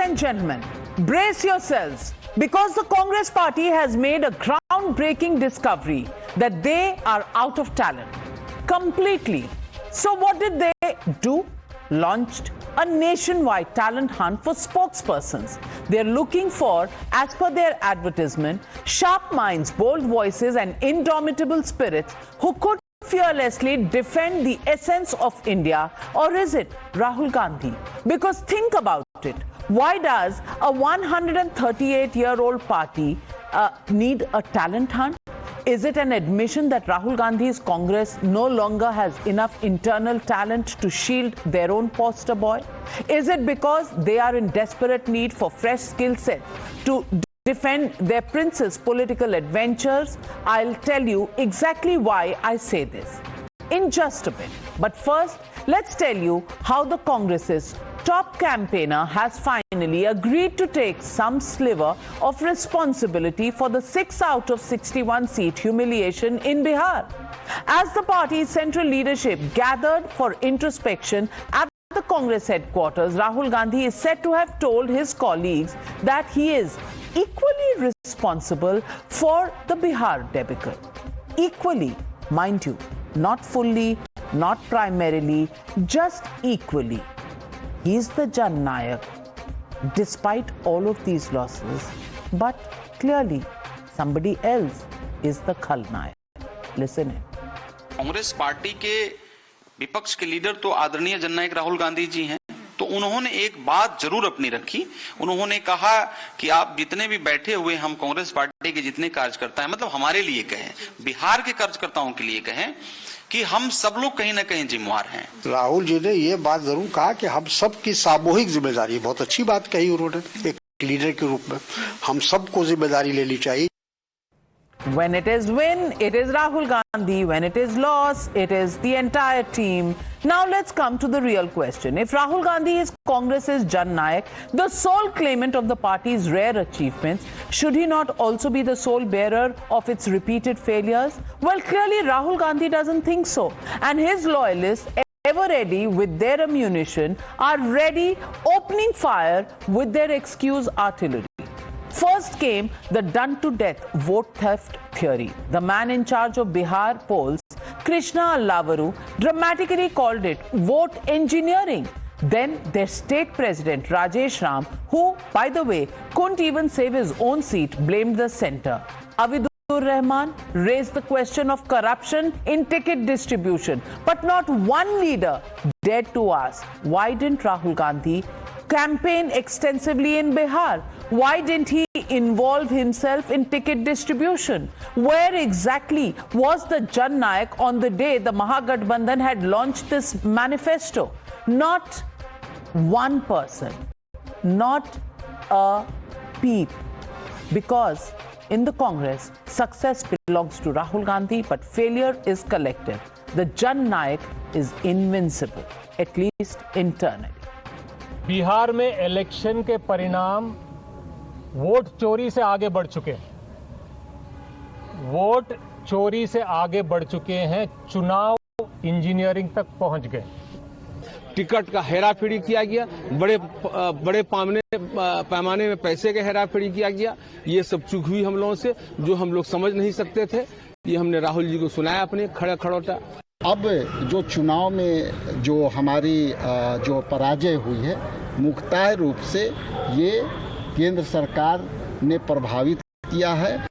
and gentlemen, brace yourselves because the Congress party has made a groundbreaking discovery that they are out of talent. Completely. So what did they do? Launched a nationwide talent hunt for spokespersons. They're looking for, as per their advertisement, sharp minds, bold voices and indomitable spirits who could fearlessly defend the essence of India. Or is it Rahul Gandhi? Because think about it. Why does a 138-year-old party need a talent hunt? Is it an admission that Rahul Gandhi's Congress no longer has enough internal talent to shield their own poster boy? Is it because they are in desperate need for fresh skill sets to defend their prince's political adventures? I'll tell you exactly why I say this in just a bit. But first, let's tell you how the Congress's top campaigner has finally agreed to take some sliver of responsibility for the 6 out of 61 seat humiliation in Bihar. As the party's central leadership gathered for introspection at the Congress headquarters, Rahul Gandhi is said to have told his colleagues that he is equally responsible for the Bihar debacle. Equally, mind you, not fully, not primarily, just equally. He's the Jan Nayak, despite all of these losses. But clearly, somebody else is the Khalnayak. Listen in. Congress party के विपक्ष के leader तो आदरणीय जननायक राहुल गांधी जी हैं, तो उन्होंने एक बात जरूर अपनी रखी। उन्होंने कहा कि आप जितने भी बैठे हुए हम कांग्रेस पार्टी के जितने कार्यकर्ता हैं, मतलब हमारे लिए कहें, बिहार के कार्यकर्ताओं के लिए कहें कि हम सब लोग कहीं ना कहीं जिम्मेवार हैं। राहुल जी ने ये बात जरूर कहा कि हम सब की सामूहिक जिम्मेदारी, बहुत अच्छी बात कही उन्होंने एक लीडर के रूप में, हम सबको जिम्मेदारी लेनी चाहिए। When it is win, it is Rahul Gandhi. When it is loss, it is the entire team. Now let's come to the real question. If Rahul Gandhi is Congress's Jan Nayak, the sole claimant of the party's rare achievements, should he not also be the sole bearer of its repeated failures? Well, clearly Rahul Gandhi doesn't think so. And his loyalists, ever ready with their ammunition, are ready opening fire with their excuse artillery. First came the done-to-death vote theft theory. The man in charge of Bihar polls, Krishna Allavaru, dramatically called it vote engineering. Then their state president, Rajesh Ram, who, by the way, couldn't even save his own seat, blamed the centre. Avidur Rahman raised the question of corruption in ticket distribution. But not one leader dared to ask, why didn't Rahul Gandhi campaign extensively in Bihar? Why didn't he involve himself in ticket distribution? Where exactly was the Jan Nayak on the day the Mahagathbandhan had launched this manifesto? Not one person, not a peep. Because in the Congress, success belongs to Rahul Gandhi, but failure is collective. The Jan Nayak is invincible, at least internally. Bihar में election के परिणाम vote चोरी से आगे बढ़ चुके हैं। Vote चोरी से आगे बढ़ चुके हैं, चुनाव इंजीनियरिंग तक पहुंच गए। टिकट का हेराफेरी किया गया, बड़े पैमाने में पैसे का हेराफेरी किया गया। ये सब चूक हुई हम लोगों से, जो हम लोग समझ नहीं सकते थे। ये हमने राहुल जी को सुनाया अपने खड़ोटा। अब जो चुनाव में जो हमारी जो पराजय हुई है, मुख्तार रूप से ये केंद्र सरकार ने प्रभावित किया है।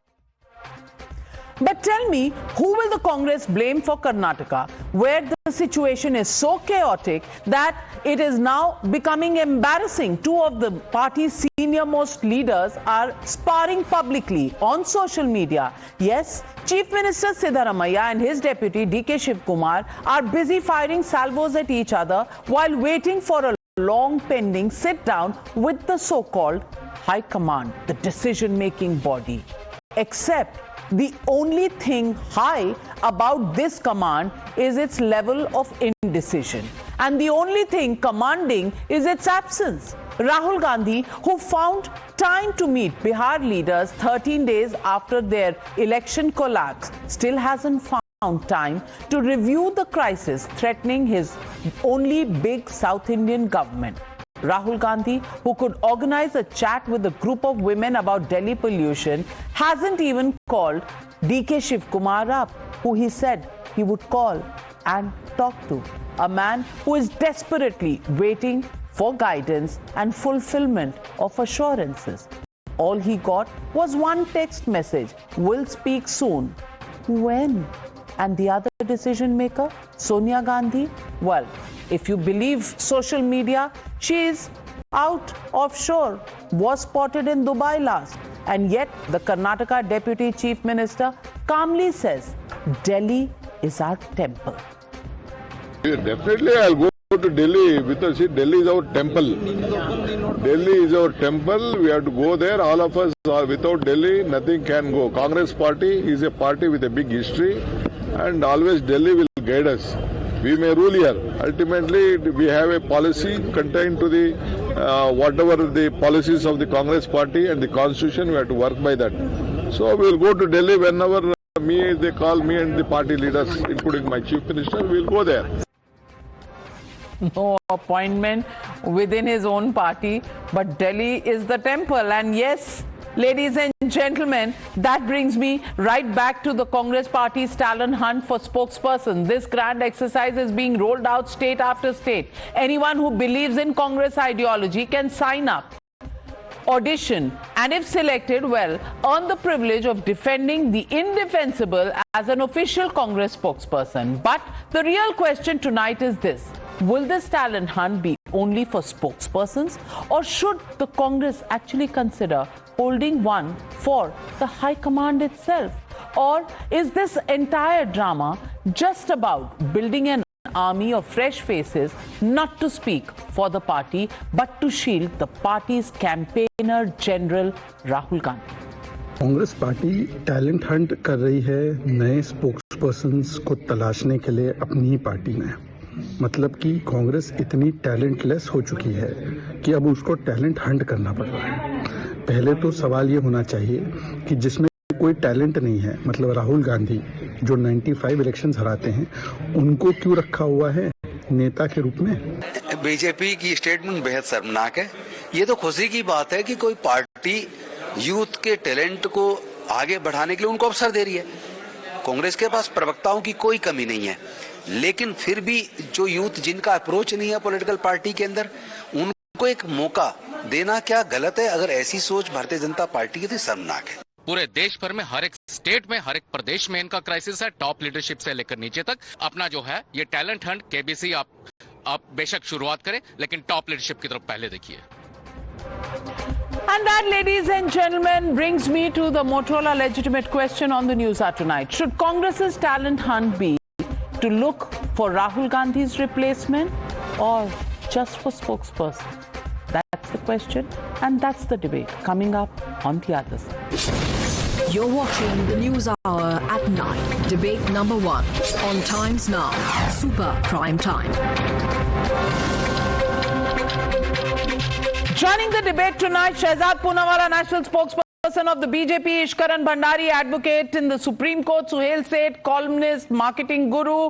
But tell me, who will the Congress blame for Karnataka, where the situation is so chaotic that it is now becoming embarrassing? Two of the party's senior-most leaders are sparring publicly on social media. Yes, Chief Minister Siddaramaiah and his deputy D.K. Shivkumar are busy firing salvos at each other while waiting for a long pending sit-down with the so-called High Command, the decision-making body. Except the only thing high about this command is its level of indecision. And the only thing commanding is its absence. Rahul Gandhi, who found time to meet Bihar leaders 13 days after their election collapse, still hasn't found time to review the crisis threatening his only big South Indian government. Rahul Gandhi, who could organize a chat with a group of women about Delhi pollution, hasn't even called DK Shiv Kumar up, who he said he would call and talk to. A man who is desperately waiting for guidance and fulfillment of assurances. All he got was one text message, "Will speak soon." When? And the other decision maker, Sonia Gandhi? Well, if you believe social media, she is out offshore, was spotted in Dubai last. And yet, the Karnataka Deputy Chief Minister calmly says, Delhi is our temple. Definitely, I'll go to Delhi because see, Delhi is our temple. Delhi is our temple. We have to go there. All of us are without Delhi, nothing can go. Congress party is a party with a big history, and always Delhi will guide us. We may rule here. Ultimately, we have a policy contained to the whatever the policies of the Congress party and the constitution. We have to work by that. So we will go to Delhi whenever they call me and the party leaders, including my chief minister. We will go there. No appointment within his own party, but Delhi is the temple. And yes, ladies and gentlemen, that brings me right back to the Congress party's talent hunt for spokesperson. This grand exercise is being rolled out state after state. Anyone who believes in Congress ideology can sign up, audition, and if selected, well, earn the privilege of defending the indefensible as an official Congress spokesperson. But the real question tonight is this: will this talent hunt be only for spokespersons, or should the Congress actually consider holding one for the High Command itself? Or is this entire drama just about building an army of fresh faces, not to speak for the party, but to shield the party's campaigner general Rahul Gandhi? Congress party talent Hunt कर रही है नए स्पोक्सपर्सन्स को तलाशने के लिए अपनी ही party में। मतलब कि कांग्रेस इतनी टैलेंटलेस हो चुकी है कि अब उसको टैलेंट हंट करना पड़ रहा है। पहले तो सवाल ये होना चाहिए कि जिसमें कोई टैलेंट नहीं है, मतलब राहुल गांधी जो 95 इलेक्शंस हराते हैं, उनको क्यों रखा हुआ है नेता के रूप में? बीजेपी की स्टेटमेंट बेहद शर्मनाक है। ये तो खुशी की बात है कि कोई पार्टी यूथ के टैलेंट को आगे बढ़ाने के लिए उनको अवसर दे रही है। कांग्रेस के पास प्रवक्ताओं की कोई कमी नहीं है, लेकिन फिर भी जो यूथ जिनका अप्रोच नहीं है पॉलिटिकल पार्टी के अंदर, उनको एक मौका देना क्या गलत है? अगर ऐसी सोच भारतीय जनता पार्टी की तो शर्मनाक है। पूरे देश भर में हर एक स्टेट में, हर एक प्रदेश में इनका क्राइसिस है। टॉप लीडरशिप से लेकर नीचे तक अपना जो है ये टैलेंट हंट, केबीसी आप बेशक शुरुआत करें, लेकिन टॉप लीडरशिप की तरफ पहले देखिए। And that, ladies and gentlemen, brings me to the Motorola legitimate question on the news hour tonight. Should Congress's talent hunt be to look for Rahul Gandhi's replacement, or just for spokesperson? That's the question, and that's the debate coming up on the other side. You're watching the News Hour at 9. Debate number 1 on Times Now. Super Prime Time. Joining the debate tonight, Shehzad Poonawalla, national spokesperson of the BJP, Ishkaran Bhandari, advocate in the Supreme Court, Suhail Seth, columnist, marketing guru,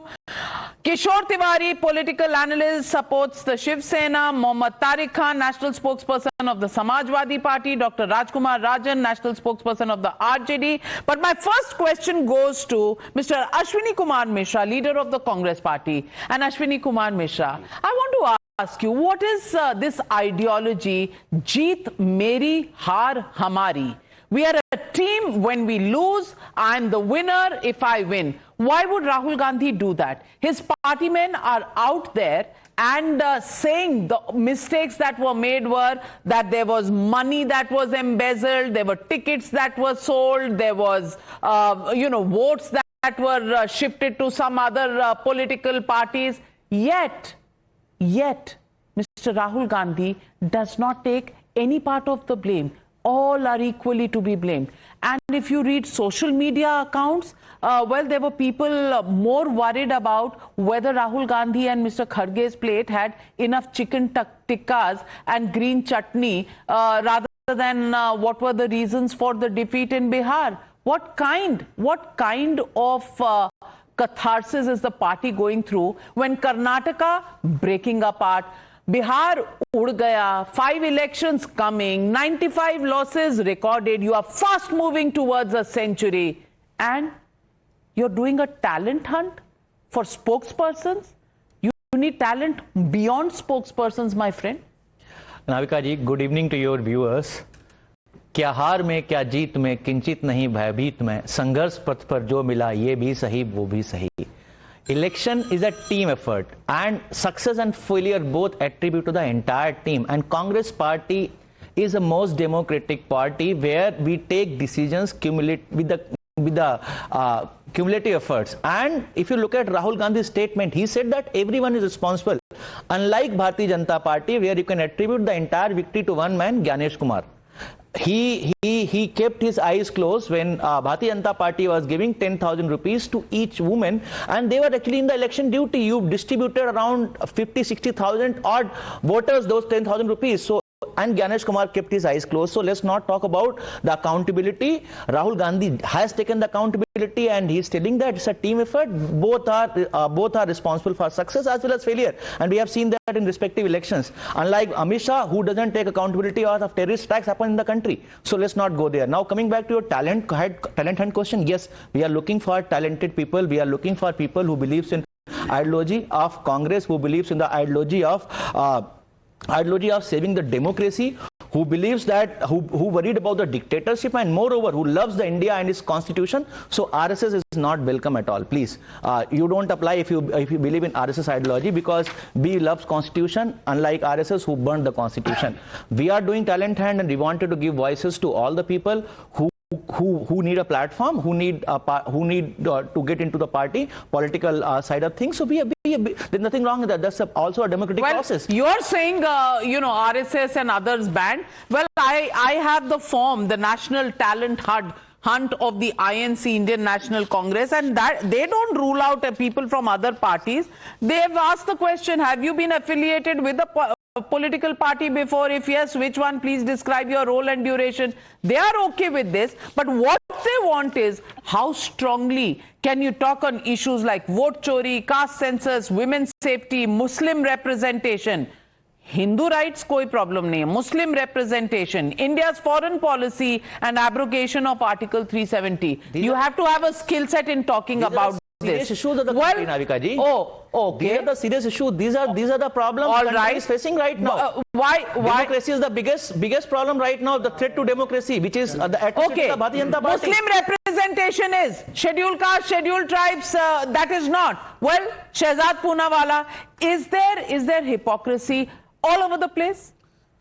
Kishore Tiwari, political analyst, supports the Shiv Sena, Mohammad Tariq Khan, national spokesperson of the Samajwadi Party, Dr. Rajkumar Rajan, national spokesperson of the RJD. But my first question goes to Mr. Ashwini Kumar Mishra, leader of the Congress Party. And Ashwini Kumar Mishra, I want to ask you, what is this ideology, Jeet Meri Haar Hamari? We are a team. When we lose, I'm the winner if I win. Why would Rahul Gandhi do that? His party men are out there and saying the mistakes that were made were that there was money that was embezzled, there were tickets that were sold, there was, votes that were shifted to some other political parties. Yet, Mr. Rahul Gandhi does not take any part of the blame. All are equally to be blamed. And if you read social media accounts, there were people more worried about whether Rahul Gandhi and Mr. Kharge's plate had enough chicken tikkas and green chutney rather than what were the reasons for the defeat in Bihar. What kind of catharsis is the party going through when Karnataka breaking apart, Bihar ud gaya, 5 elections coming, 95 losses recorded. You are fast moving towards a century, and you're doing a talent hunt for spokespersons. You need talent beyond spokespersons, my friend. Navika ji, good evening to your viewers. क्या हार में क्या जीत में किंचित नहीं भयभीत में, संघर्ष पथ पर जो मिला ये भी सही वो भी सही। Election is a team effort, and success and failure both attribute to the entire team. And Congress Party is the most democratic party where we take decisions with the cumulative efforts. And if you look at Rahul Gandhi's statement, he said that everyone is responsible. Unlike Bharatiya Janata Party, where you can attribute the entire victory to one man, Gyanesh Kumar. He kept his eyes closed when Bharatiya Janata Party was giving 10,000 rupees to each woman, and they were actually in the election duty. You distributed around 50-60,000 odd voters those 10,000 rupees. So, and Gyanesh Kumar kept his eyes closed. So let's not talk about the accountability. Rahul Gandhi has taken the accountability, and he's telling that it's a team effort. Both are responsible for success as well as failure, and we have seen that in respective elections. Unlike Amit Shah, who doesn't take accountability of terrorist attacks happen in the country. So let's not go there. Now coming back to your talent hunt question, yes, we are looking for talented people. We are looking for people who believes in ideology of Congress, who believes in the ideology of saving the democracy, who believes that, who worried about the dictatorship, and moreover who loves the India and its constitution. So RSS is not welcome at all. Please, you don't apply if you believe in RSS ideology, because we loves constitution, unlike RSS who burned the constitution. We are doing talent hunt, and we wanted to give voices to all the people who need a platform, who need to get into the political side of things. So there's nothing wrong with that. That's also a democratic process. You're saying RSS and others banned. Well, I have the form, the National Talent Hunt of the INC, Indian National Congress, and that they don't rule out people from other parties. They have asked the question, have you been affiliated with a political party before? If yes, which one? Please describe your role and duration. They are okay with this, but what they want is, how strongly can you talk on issues like vote chori, caste census, women's safety, Muslim representation? Hindu rights, koi problem nahi hai. Muslim representation, India's foreign policy, and abrogation of Article 370. You have to have a skill set in talking about serious issues of the country, Navika ji. Oh, okay. These are the serious issues. These are the problems all country right. is facing right now. Why? Democracy is the biggest problem right now. The threat to democracy, which is the okay. of the Bharatiya Janata Party. Muslim representation is scheduled caste, scheduled tribes. That is not. Well, Shehzad Poonawala, is there hypocrisy all over the place?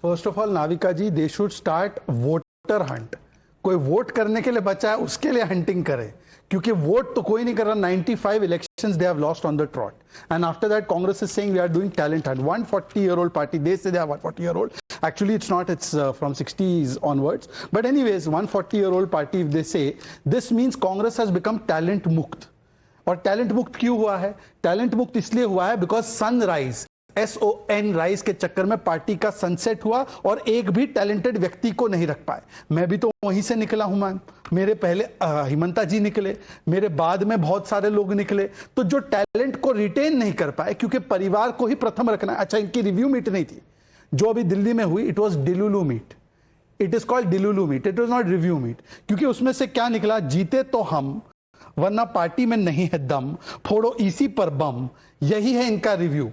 First of all, Navika ji, they should start voter hunt. कोई vote करने के लिए बचा है, उसके लिए hunting करे, क्योंकि वोट तो कोई नहीं कर रहा. 95 elections they have lost on the trot, and after that Congress is saying we are doing talent hunt. 140-year-old party, they say they are 140-year-old. Actually it's not, it's from 60s onwards, but anyways 140-year-old party, if they say, this means Congress has become talent mukt. और talent mukt क्यों हुआ है? talent mukt इसलिए हुआ है because sunrise, SON rise के चक्कर में पार्टी का सनसेट हुआ और एक भी टैलेंटेड व्यक्ति को नहीं रख पाए. मैं भी तो वहीं से निकला हूं मैम. मेरे पहले हिमंता जी निकले, मेरे बाद में बहुत सारे लोग निकले. तो जो टैलेंट को रिटेन नहीं कर पाए, क्योंकि परिवार को ही प्रथम रखना. अच्छा, इनकी रिव्यू मीट नहीं थी जो अभी दिल्ली में हुई, it was delulu meet. It is called delulu meet, it was not review meet. क्योंकि उसमें से क्या निकला? जीते तो हम, वरना पार्टी में नहीं है दम, फोड़ो इसी पर बम. यही है इनका रिव्यू.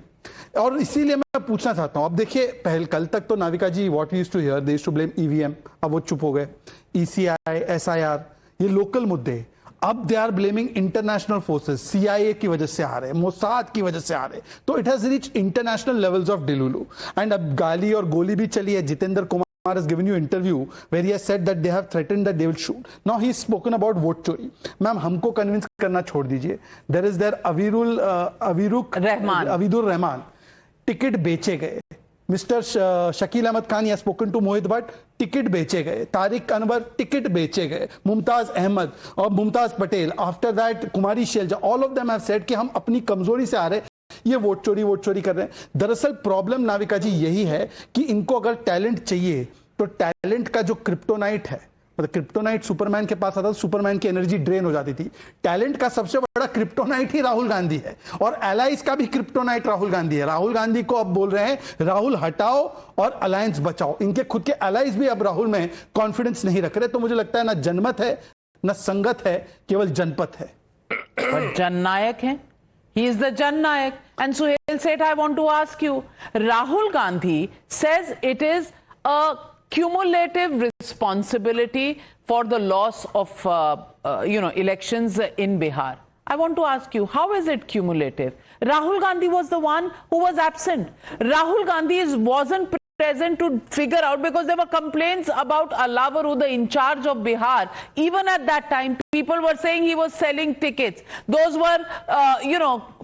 और इसीलिए मैं पूछना चाहता हूं, अब देखिए, कल तक तो Navika ji what we used to hear, they used to blame EVM, अब वो चुप हो गए. ईसीआई, एसआईआर, ये लोकल मुद्दे. अब they are blaming international forces, CIA की वजह से आ रहे, मोसाद की वजह से आ रहे. तो it has reach international levels of delulu. And अब गाली और गोली भी चली है. Jitendra Kumar has given you interview where he has said that they have threatened that they will shoot. Now he has spoken about vote chori. Ma'am, हमको convince करना छोड़ दीजिए. There is there Avidur Rahman. Ticket बेचे गए. Mister Shakeel Ahmed Khan has spoken to Mohit Bhatt, ticket बेचे गए. Tariq Anwar, ticket बेचे गए. मुमताज अहमद और Mumtaz Patel, after that Kumari Selja, all of them have said कि हम अपनी कमजोरी से आ रहे, ये वोट चोरी कर रहे हैं. दरअसल प्रॉब्लम नाविका जी यही है कि इनको अगर टैलेंट चाहिए तो टैलेंट का जो क्रिप्टोनाइट है मतलब क्रिप्टोनाइट सुपरमैन के पास आता था, सुपरमैन की एनर्जी ड्रेन हो जाती थी। टैलेंट का सबसे बड़ा क्रिप्टोनाइट ही राहुल गांधी है, और एलाइज का भी क्रिप्टोनाइट राहुल गांधी है। राहुल गांधी को अब बोल रहे हैं राहुल हटाओ और अलायंस बचाओ। इनके खुद के एलाइज भी अब राहुल में कॉन्फिडेंस नहीं रख रहे। तो मुझे लगता है ना जनमत है न संगत है, केवल जनपथ है। पर जननायक है, he is the Jannayak. And Suhail Seth, I want to ask you, Rahul Gandhi says it is a cumulative responsibility for the loss of elections in Bihar. I want to ask you, how is it cumulative? Rahul Gandhi was the one who was absent. Rahul Gandhi wasn't present to figure out, because there were complaints about Alavaru, the in charge of Bihar. Even at that time, people were saying he was selling tickets. Those were,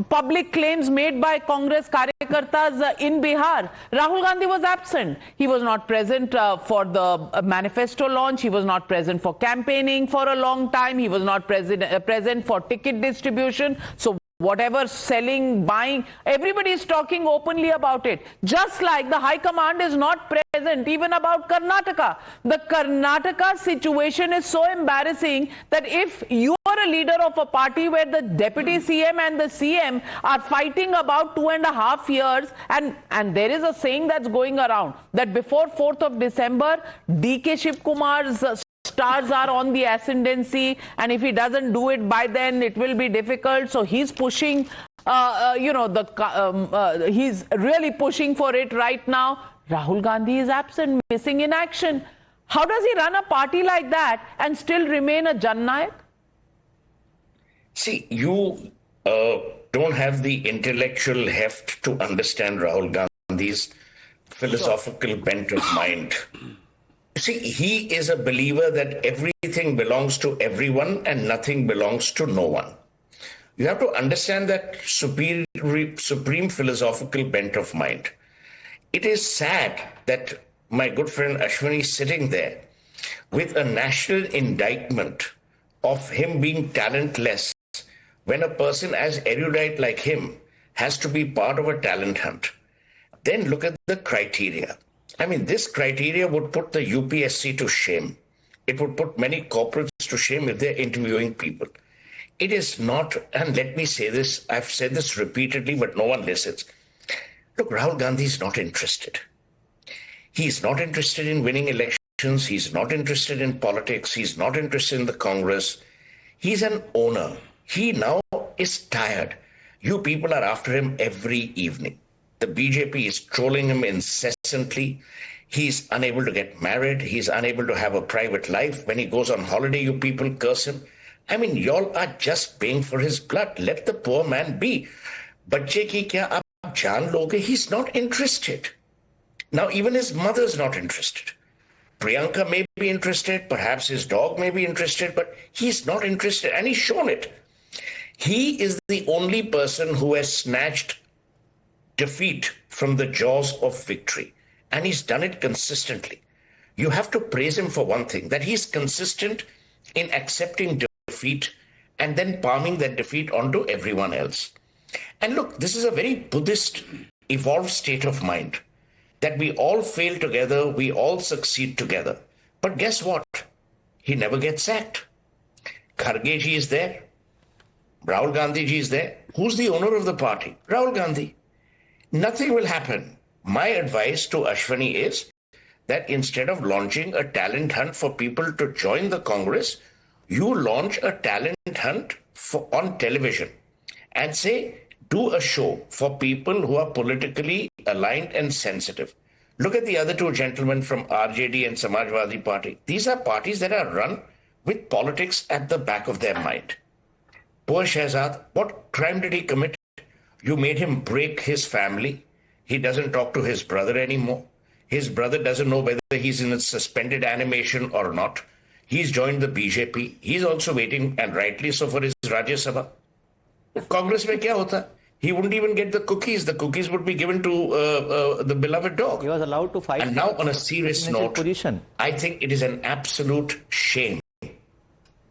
public claims made by Congress karyakartas in Bihar. Rahul Gandhi was absent. He was not present for the manifesto launch. He was not present for campaigning for a long time. He was not present for ticket distribution. So whatever selling, buying, everybody is talking openly about it. Just like the High Command is not present even about Karnataka. The Karnataka situation is so embarrassing that if you are a leader of a party where the Deputy CM and the CM are fighting about 2.5 years, and there is a saying that's going around that before 4th of December, DK Shiv Kumar's stars are on the ascendancy, and if he doesn't do it by then, it will be difficult. So he's pushing, he's really pushing for it right now. Rahul Gandhi is absent, missing in action. How does he run a party like that and still remain a Jannayak? See, you don't have the intellectual heft to understand Rahul Gandhi's philosophical bent of mind. See, he is a believer that everything belongs to everyone and nothing belongs to no one. You have to understand that supreme philosophical bent of mind. It is sad that my good friend Ashwani is sitting there with a national indictment of him being talentless, when a person as erudite like him has to be part of a talent hunt. Then look at the criteria. I mean, this criteria would put the UPSC to shame. It would put many corporates to shame if they're interviewing people. It is not, and let me say this, I've said this repeatedly, but no one listens. Look, Rahul Gandhi is not interested. He's not interested in winning elections. He's not interested in politics. He's not interested in the Congress. He's an owner. He now is tired. You people are after him every evening. The BJP is trolling him incessantly. He's unable to get married. He's unable to have a private life. When he goes on holiday, you people curse him. I mean, y'all are just paying for his blood. Let the poor man be. Bacche ki kya aap jaan loge? He's not interested. Now, even his mother's not interested. Priyanka may be interested. Perhaps his dog may be interested, but he's not interested. And he's shown it. He is the only person who has snatched defeat from the jaws of victory. And he's done it consistently. You have to praise him for one thing, that he's consistent in accepting defeat and then palming that defeat onto everyone else. And look, this is a very Buddhist, evolved state of mind, that we all fail together, we all succeed together. But guess what? He never gets sacked. Kharge ji is there. Rahul Gandhi ji is there. Who's the owner of the party? Rahul Gandhi. Nothing will happen. My advice to Ashwani is that instead of launching a talent hunt for people to join the Congress, you launch a talent hunt on television and say, do a show for people who are politically aligned and sensitive. Look at the other two gentlemen from RJD and Samajwadi Party. These are parties that are run with politics at the back of their mind. Poor Shehzad, what crime did he commit? You made him break his family. He doesn't talk to his brother anymore. His brother doesn't know whether he's in a suspended animation or not. He's joined the BJP. He's also waiting, and rightly so, for his Rajya Sabha. Congress mein kya hota? He wouldn't even get the cookies. The cookies would be given to the beloved dog. He was allowed to fight. And now, on a serious note, I think it is an absolute shame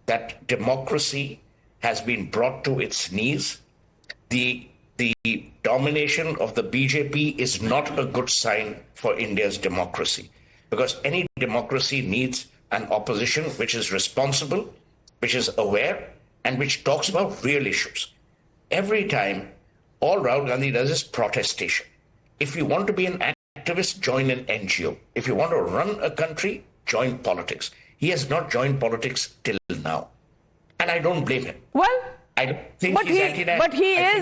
that democracy has been brought to its knees. The domination of the BJP is not a good sign for India's democracy, because any democracy needs an opposition which is responsible, which is aware, and which talks about real issues. Every time, all Rahul Gandhi does is protestation. If you want to be an activist, join an NGO. If you want to run a country, join politics. He has not joined politics till now. And I don't blame him. Well, I don't think but he's he anti-national.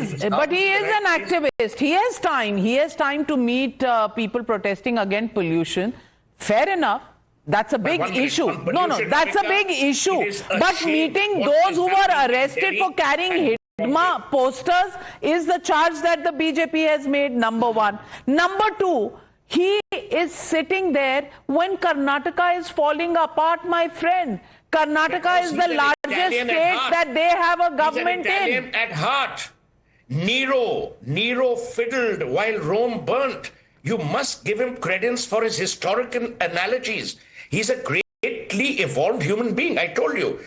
is an activist. He has time to meet people protesting against pollution. Fair enough. That's a big issue. No, that's a big issue. But meeting those who were arrested for carrying Hidma posters is the charge that the BJP has made, number one. Number two, he is sitting there when Karnataka is falling apart, my friend. Karnataka is the largest state that they have a government He's an Italian in. at heart. Nero fiddled while Rome burnt. You must give him credence for his historical analogies. He's a greatly evolved human being. I told you,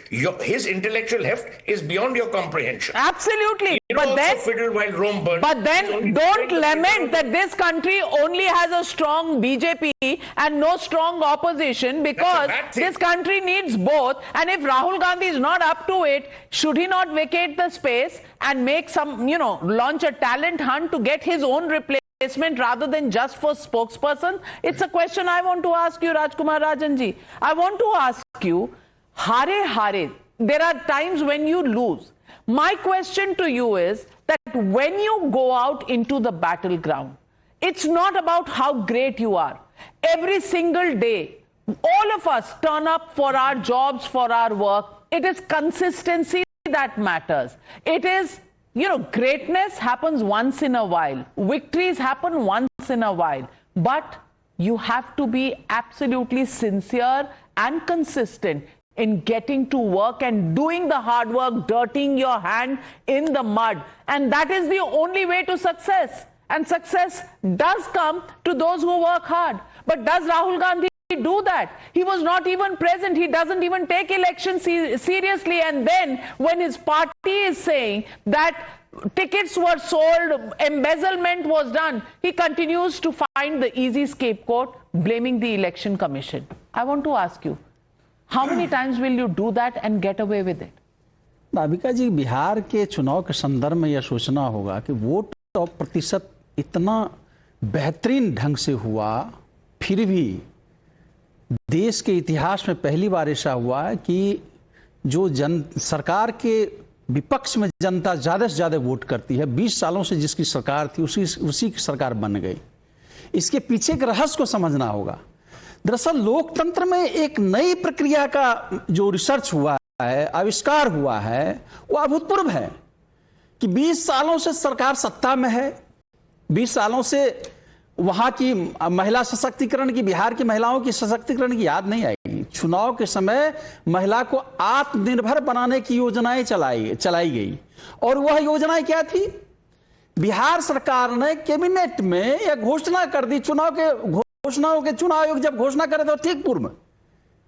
his intellectual heft is beyond your comprehension. Absolutely. But then, fiddled while Rome burned. But then don't lament that this country only has a strong BJP and no strong opposition, because this country needs both. And if Rahul Gandhi is not up to it, should he not vacate the space and make some, launch a talent hunt to get his own replacement rather than just for spokesperson? It's a question I want to ask you, Rajkumar Rajanji. I want to ask you, hare, there are times when you lose. My question to you is that when you go out into the battleground, it's not about how great you are. Every single day, all of us turn up for our jobs, for our work. It is consistency that matters. It is, greatness happens once in a while. Victories happen once in a while. But you have to be absolutely sincere and consistent in getting to work and doing the hard work, dirtying your hand in the mud. And that is the only way to success. And success does come to those who work hard. But does Rahul Gandhi do that? He was not even present. He doesn't even take elections seriously. And then when his party is saying that tickets were sold, embezzlement was done, he continues to find the easy scapegoat, blaming the election commission. I want to ask you, how many times will you do that and get away with it? Bhavika जी, बिहार के चुनाव के संदर्भ में यह सोचना होगा कि vote प्रतिशत इतना बेहतरीन ढंग से हुआ, फिर भी देश के इतिहास में पहली बार ऐसा हुआ है कि जो सरकार के विपक्ष में जनता ज्यादा से ज्यादा वोट करती है। 20 सालों से जिसकी सरकार थी उसी की सरकार बन गई। इसके पीछे के रहस्य को समझना होगा। दरअसल लोकतंत्र में एक नई प्रक्रिया का जो रिसर्च हुआ है, आविष्कार हुआ है, वो अभूतपूर्व है कि 20 सालों से सरकार सत्ता में है, 20 सालों से वहां की महिला सशक्तिकरण की, बिहार की महिलाओं की सशक्तिकरण की याद नहीं आएगी। चुनाव के समय महिला को आत्मनिर्भर बनाने की योजनाएं चलाई गई। और वह योजनाएं क्या थी? बिहार सरकार ने कैबिनेट में यह घोषणा कर दी, चुनाव आयोग जब घोषणा करे तो ठीक पूर्व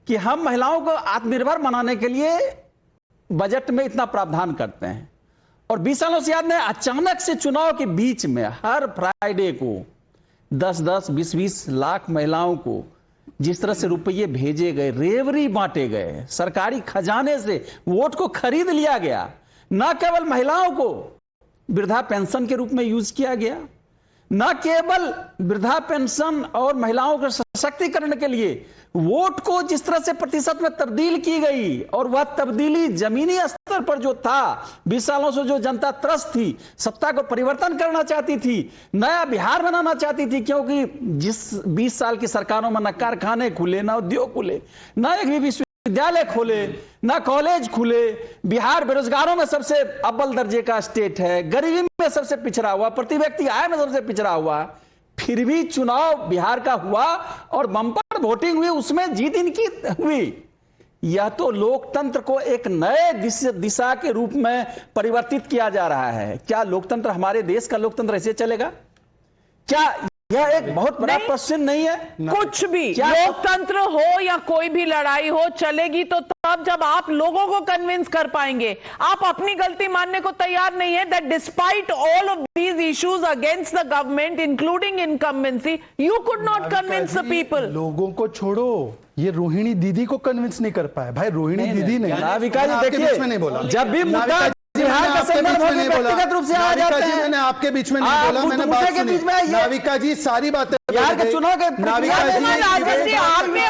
कि हम महिलाओं को आत्मनिर्भर बनाने के लिए बजट में इतना प्रावधान करते हैं। और 20 सालों से याद नहीं, अचानक से चुनाव के बीच में हर फ्राइडे को 10-10, 20-20 लाख महिलाओं को जिस तरह से रुपये भेजे गए, रेवड़ी बांटे गए, सरकारी खजाने से वोट को खरीद लिया गया। न केवल महिलाओं को वृद्धा पेंशन के रूप में यूज किया गया, न केवल वृद्धा पेंशन और महिलाओं के सशक्तिकरण के लिए वोट को जिस तरह से प्रतिशत में तब्दील की गई, और वह तब्दीली जमीनी स्तर पर जो था, 20 सालों से जो जनता त्रस्त थी, सत्ता को परिवर्तन करना चाहती थी, नया बिहार बनाना चाहती थी, क्योंकि जिस 20 साल की सरकारों में न कारखाने खुले, न उद्योग खुले, न एक भी विश्वविद्यालय खोले, न कॉलेज खुले, बिहार बेरोजगारों में सबसे अव्वल दर्जे का स्टेट है, गरीबी में सबसे पिछड़ा हुआ, प्रति व्यक्ति आय में सबसे पिछड़ा हुआ, फिर भी चुनाव बिहार का हुआ और बम्पर वोटिंग हुई, उसमें जीत इनकी हुई। यह तो लोकतंत्र को एक नए दिशा के रूप में परिवर्तित किया जा रहा है। क्या लोकतंत्र, हमारे देश का लोकतंत्र ऐसे चलेगा? क्या यह एक बहुत बड़ा प्रश्न नहीं है? कुछ भी लोकतंत्र हो या कोई भी लड़ाई हो चलेगी तो तब जब आप लोगों को कन्विंस कर पाएंगे। आप अपनी गलती मानने को तैयार नहीं है that despite all of these issues against the government including incumbency you could not convince the people। लोगों को छोड़ो, ये रोहिणी दीदी को कन्विंस नहीं कर पाए। भाई रोहिणी दीदी ने नाविका जी देखिए, नहीं बोला जब भी मुद्दा बिहार का संदर्भ हो व्यक्तिगत रूप से आ जाते हैं। मैंने आपके बीच में नहीं बोला, मैंने बात सुनी। नाविका जी सारी बातें बिहार के चुनाव के नाविका जी आपने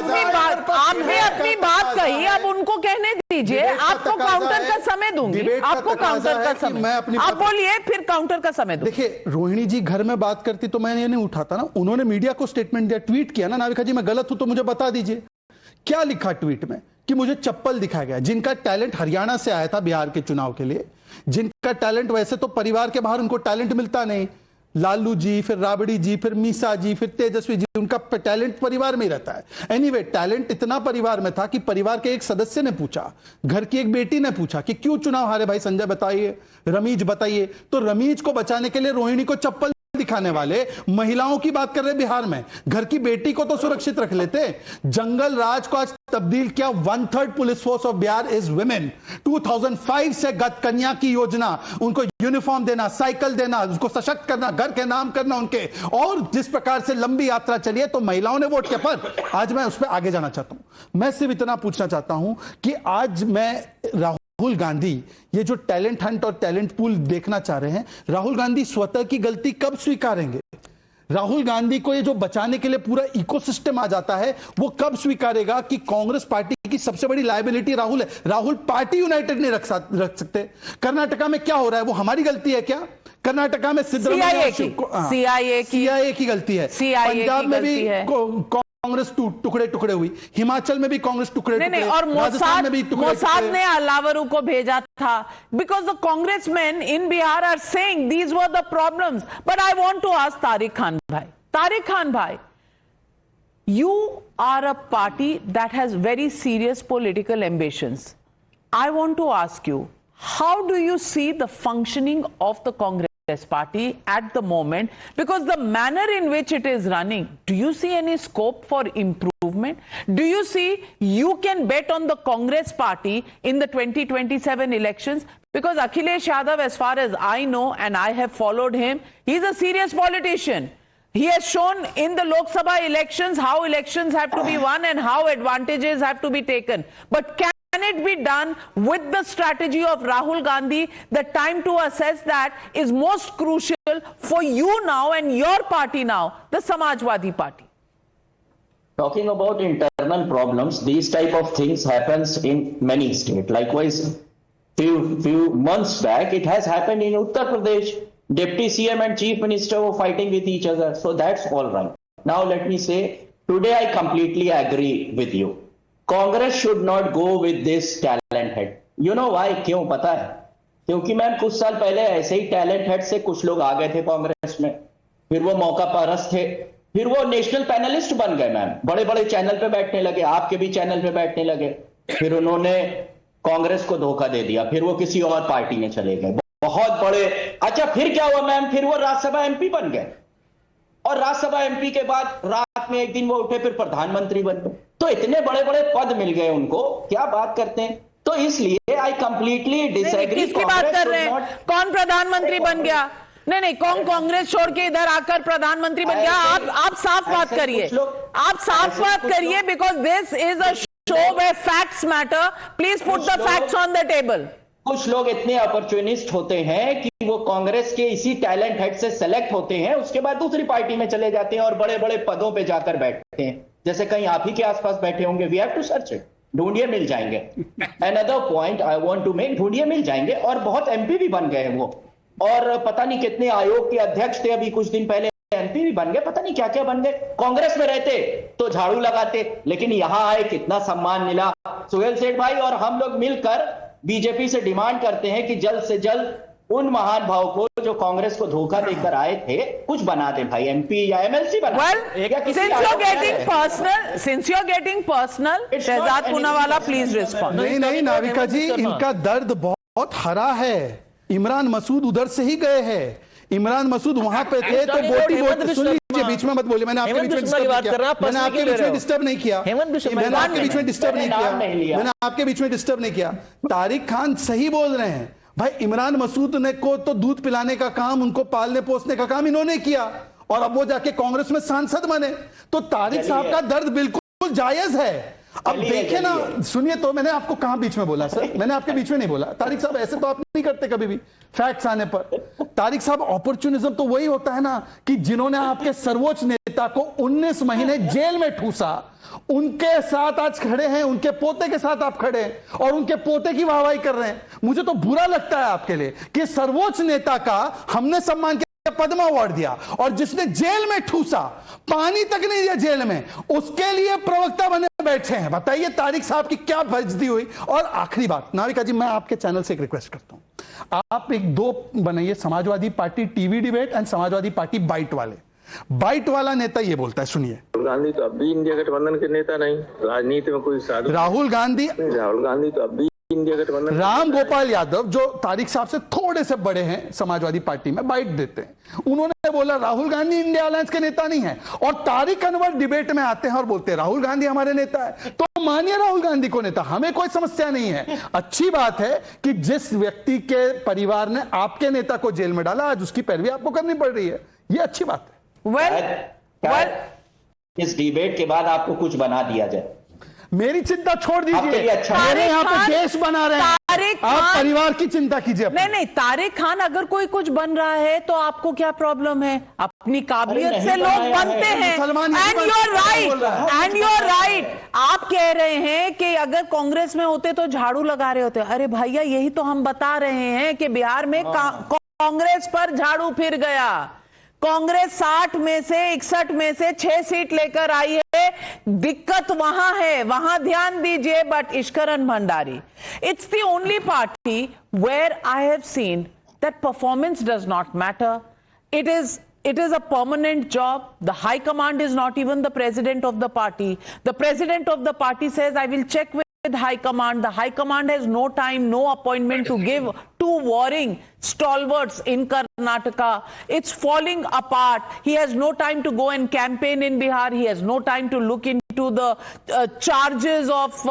अपनी बात कही, अब उनको कहने दीजिए। आपको काउंटर का समय दूंगी, आपको काउंटर का समय, आप बोलिए फिर काउंटर का समय दूंगी। देखिए रोहिणी जी घर में बात करती तो मैं ये नहीं उठाता ना, उन्होंने मीडिया को स्टेटमेंट दिया, ट्वीट किया ना। नाविका जी मैं गलत हूं तो मुझे बता दीजिए क्या लिखा ट्वीट में, कि मुझे चप्पल दिखाया गया। जिनका टैलेंट हरियाणा से आया था बिहार के चुनाव के लिए, जिनका टैलेंट वैसे तो परिवार के बाहर उनको टैलेंट मिलता नहीं, लालू जी, फिर राबड़ी जी, फिर मीसा जी, फिर तेजस्वी जी, उनका टैलेंट परिवार में ही रहता है। एनीवे टैलेंट इतना परिवार में था कि परिवार के एक सदस्य ने पूछा, घर की एक बेटी ने पूछा कि क्यों चुनाव हारे भाई संजय बताइए, रमीज बताइए। तो रमीज को बचाने के लिए रोहिणी को चप्पल दिखाने वाले महिलाओं की बात कर रहे बिहार में, घर की बेटी को तो सुरक्षित रख लेते। जंगल राज को आज तब्दील किया। 1/3 police force of Bihar is women. 2005 से गत कन्या की योजना, उनको यूनिफॉर्म देना, साइकिल देना, उसको सशक्त करना, घर के नाम करना उनके, और जिस प्रकार से लंबी यात्रा चली है तो महिलाओं ने वोट किया। पर आज मैं उस पर आगे जाना चाहता हूं। मैं सिर्फ इतना पूछना चाहता हूं कि आज मैं राहुल गांधी ये जो टैलेंट हंट और टैलेंट पूल देखना चाह रहे हैं, राहुल गांधी स्वतः की गलती कब स्वीकारेंगे? राहुल गांधी को ये जो बचाने के लिए पूरा इकोसिस्टम आ जाता है, वो कब स्वीकारेगा कि कांग्रेस पार्टी की सबसे बड़ी लायबिलिटी राहुल है? राहुल पार्टी यूनाइटेड नहीं रख सकते। कर्नाटका में क्या हो रहा है वो हमारी गलती है क्या? कर्नाटका में सीआईए की गलती है। पंजाब में भी कांग्रेस टुकड़े टुकड़े हुई, हिमाचल में भी कांग्रेस टुकड़े टुकड़े, और मोसाद ने अलावरू को भेजा था। Because the congressman in Bihar are saying these were the problems. But I want to ask Tariq Khan भाई, you are a party that has very serious political ambitions. I want to ask you, how do you see the functioning of the Congress party at the moment? Because the manner in which it is running, do you see any scope for improvement? Do you see you can bet on the Congress party in the 2027 elections? Because Akhilesh Yadav, as far as I know and I have followed him, he's a serious politician. He has shown in the Lok Sabha elections how elections have to be won and how advantages have to be taken. But can it be done with the strategy of Rahul Gandhi? The time to assess that is most crucial for you now and your party now, the Samajwadi Party. Talking about internal problems, these type of things happens in many states. Likewise, few months back, it has happened in Uttar Pradesh. Deputy CM and Chief Minister were fighting with each other. So that's all right. Now let me say, today I completely agree with you. Congress should not go with this talent head. You know why? क्यों पता है? क्योंकि ma'am कुछ साल पहले ऐसे ही talent head से कुछ लोग आ गए थे कांग्रेस में, फिर वो मौका परस्त थे, फिर वो नेशनल पैनलिस्ट बन गए मैम, बड़े बड़े चैनल पे बैठने लगे, आपके भी चैनल पे बैठने लगे, फिर उन्होंने कांग्रेस को धोखा दे दिया, फिर वो किसी और पार्टी में चले गए, बहुत बड़े। अच्छा फिर क्या हुआ मैम? फिर वो राज्यसभा एमपी बन गए, और राज्यसभा एमपी के बाद रात में एक दिन वो उठे फिर प्रधानमंत्री बन गए। तो इतने बड़े बड़े पद मिल गए उनको, क्या बात करते हैं? तो इसलिए आई कंप्लीटली डिसएग्री। किसकी बात कर रहे हैं? कौन प्रधानमंत्री बन गया? नहीं, कौन कांग्रेस छोड़ के इधर आकर प्रधानमंत्री बन गया? आप साफ बात करिए, आप साफ बात करिए, because this is a show where facts matter. Please put the facts on the table. कुछ लोग इतने अपॉर्चुनिस्ट होते हैं कि वो कांग्रेस के इसी टैलेंट हेड से सेलेक्ट होते हैं, उसके बाद दूसरी पार्टी में चले जाते हैं और बड़े बड़े पदों पे जाकर बैठते हैं, जैसे कहीं आप ही के आसपास बैठे होंगे। We have to search it, ढूंढिए मिल जाएंगे। Another point I want to make, ढूंढिए मिल जाएंगे। और बहुत एमपी भी बन गए वो, और पता नहीं कितने आयोग के अध्यक्ष थे, अभी कुछ दिन पहले एमपी भी बन गए, पता नहीं क्या क्या बन गए। कांग्रेस में रहते तो झाड़ू लगाते, लेकिन यहां आए कितना सम्मान मिला। सुहेल सेठ भाई और हम लोग मिलकर बीजेपी से डिमांड करते हैं कि जल्द से जल्द उन महान भाव को जो कांग्रेस को धोखा देकर आए थे कुछ बना दे भाई, एमपी या एमएलसी बना। since you're getting personal, Shehzad Poonawalla please respond. नहीं नाविका जी, इनका दर्द बहुत हरा है। इमरान मसूद उधर से ही गए हैं, इमरान मसूद वहां पे थे तो बोटी बीच में मत बोलिए। मैंने आपके बीच में डिस्टर्ब नहीं किया। मैंने आपके बीच में डिस्टर्ब नहीं किया। मैंने आपके बीच में डिस्टर्ब नहीं किया। तारिक खान सही बोल रहे हैं भाई। इमरान मसूद ने को तो दूध पिलाने का काम, उनको पालने पोसने का काम इन्होंने किया और अब वो जाके कांग्रेस में सांसद बने। तो तारिक साहब का दर्द बिल्कुल जायज है। अब देखिए ना, सुनिए तो, मैंने आपको कहां बीच में बोला सर? मैंने आपके बीच में नहीं बोला। तारिक साहब ऐसे तो आप नहीं करते कभी भी फैक्ट्स आने पर। तारिक साहब, अपॉर्चुनिज्म तो वही होता है ना कि जिन्होंने आपके सर्वोच्च नेता को 19 महीने जेल में ठूसा, उनके साथ आज खड़े हैं, उनके पोते के साथ आप खड़े हैं और उनके पोते की वाहवाही कर रहे हैं। मुझे तो बुरा लगता है आपके लिए कि सर्वोच्च नेता का हमने सम्मान पद्मा अवार्ड दिया और जिसने जेल में ठूसा, पानी तक नहीं दिया जेल में, उसके लिए प्रवक्ता बने बैठे हैं। बताइए तारिक साहब की क्या बेइज्जती हुई। और आखिरी बात, नाविका जी, मैं आपके चैनल से एक रिक्वेस्ट करता हूं, आप एक दो बनाइए, Samajwadi Party TV debate and Samajwadi Party bite वाले। बाइट वाला नेता ये बोलता है, सुनिए। राहुल गांधी तो अब भी इंडिया गठबंधन के नेता नहीं, राजनीति में कोई साधु। राहुल गांधी तो अब भी इंडिया गठबंधन। राम गोपाल यादव जो तारिक साहब से थोड़े से बड़े हैं समाजवादी पार्टी में, बाइट देते हैं, उन्होंने बोला राहुल गांधी इंडिया अलायंस के नेता नहीं है। और तारिक अनवर डिबेट में आते हैं और बोलते हैं राहुल गांधी हमारे नेता है। तो मानिए राहुल गांधी को नेता, हमें कोई समस्या नहीं है। अच्छी बात है कि जिस व्यक्ति के परिवार ने आपके नेता को जेल में डाला, आज उसकी पैरवी आपको करनी पड़ रही है, ये अच्छी बात है। इस डिबेट के बाद आपको कुछ बना दिया जाए, मेरी चिंता छोड़ दीजिए। अच्छा मेरे यहाँ पे देश बना रहे हैं, आप परिवार की चिंता कीजिए। नहीं, तारिक खान अगर कोई कुछ बन रहा है तो आपको क्या प्रॉब्लम है? अपनी काबिलियत से लोग बनते हैं। And you are right. आप कह रहे हैं कि अगर कांग्रेस में होते तो झाड़ू लगा रहे होते। अरे भैया, यही तो हम बता रहे हैं कि बिहार में कांग्रेस पर झाड़ू फिर गया। कांग्रेस 60 में से 61 में से 6 सीट लेकर आई है। दिक्कत वहां है, वहां ध्यान दीजिए। But Ishwaran Bhandari, it's the only party where I have seen that performance does not matter. It is a permanent job. The high command is not even the president of the party. The president of the party says, I will check with high command. The high command has no time, no appointment to give to warring stalwarts in Karnataka. It's falling apart. He has no time to go and campaign in Bihar. He has no time to look into the charges of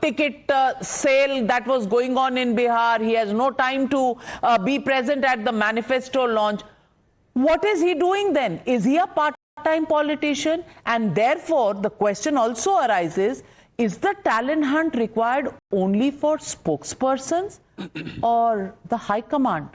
ticket sale that was going on in Bihar. He has no time to be present at the manifesto launch. What is he doing then? Is he a part-time politician? And therefore, the question also arises, is the talent hunt required only for spokespersons or the high command?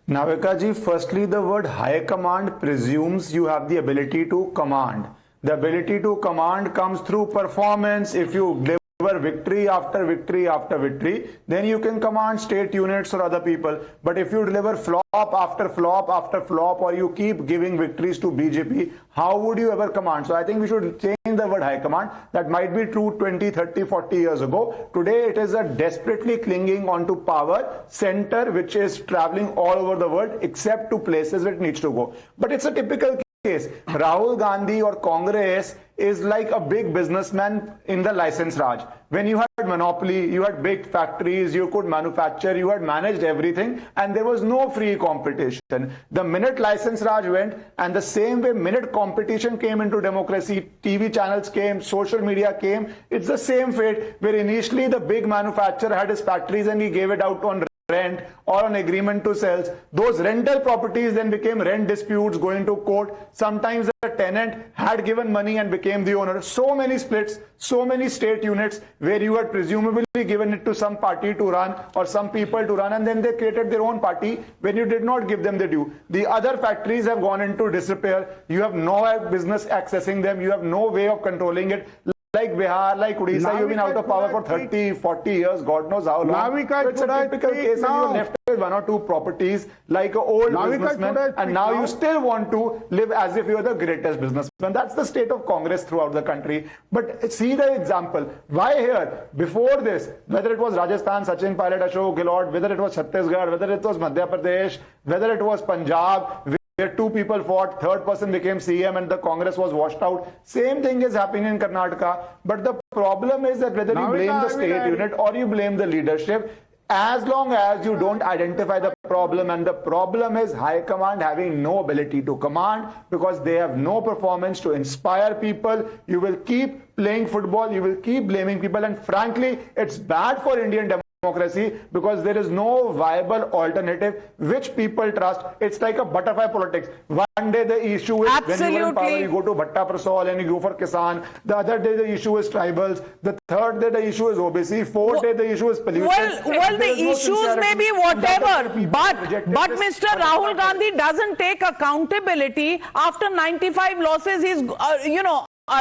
Navika ji, firstly, the word high command presumes you have the ability to command. The ability to command comes through performance. If you deliver victory after victory after victory, then you can command state units or other people. But if you deliver flop after flop after flop, or you keep giving victories to BJP, how would you ever command? So I think we should change the word high command. That might be true 20, 30, 40 years ago. Today it is a desperately clinging onto power center which is traveling all over the world except to places it needs to go. But it's a typical case. Rahul Gandhi or Congress is like a big businessman in the license Raj. When you had monopoly, you had big factories, you could manufacture, you had managed everything, and there was no free competition. The minute license Raj went, and the same way minute competition came into democracy, TV channels came, social media came, it's the same fate where initially the big manufacturer had his factories and he gave it out on rent or an agreement to sell. Those rental properties then became rent disputes going to court. Sometimes the tenant had given money and became the owner. So many splits, so many state units where you had presumably given it to some party to run or some people to run, and then they created their own party when you did not give them the due. The other factories have gone into disrepair. You have no business accessing them. You have no way of controlling it. Like Bihar, like Odisha, you've been out of power for 30, 40 years, God knows how long. So it's a typical case, and you're left with one or two properties like an old businessman, and now you still want to live as if you're the greatest businessman. That's the state of Congress throughout the country. But see the example. Why here? Before this, whether it was Rajasthan, Sachin Pilot, Ashok Gehlot, whether it was Chhattisgarh, whether it was Madhya Pradesh, whether it was Punjab, where two people fought, third person became CM and the Congress was washed out. Same thing is happening in Karnataka. But the problem is that whether you blame the state unit or you blame the leadership, as long as you don't identify the problem, and the problem is high command having no ability to command because they have no performance to inspire people, you will keep playing football, you will keep blaming people, and frankly it's bad for Indian democracy because there is no viable alternative which people trust. It's like a butterfly politics. One day the issue is when you are in power, you go to Bhatta Prasol and you go for Kisan. The other day the issue is tribals. The third day the issue is OBC. Fourth day the issue is pollution. Well, the issues may be whatever, but Mr. Rahul Gandhi doesn't take accountability. After 95 losses, he's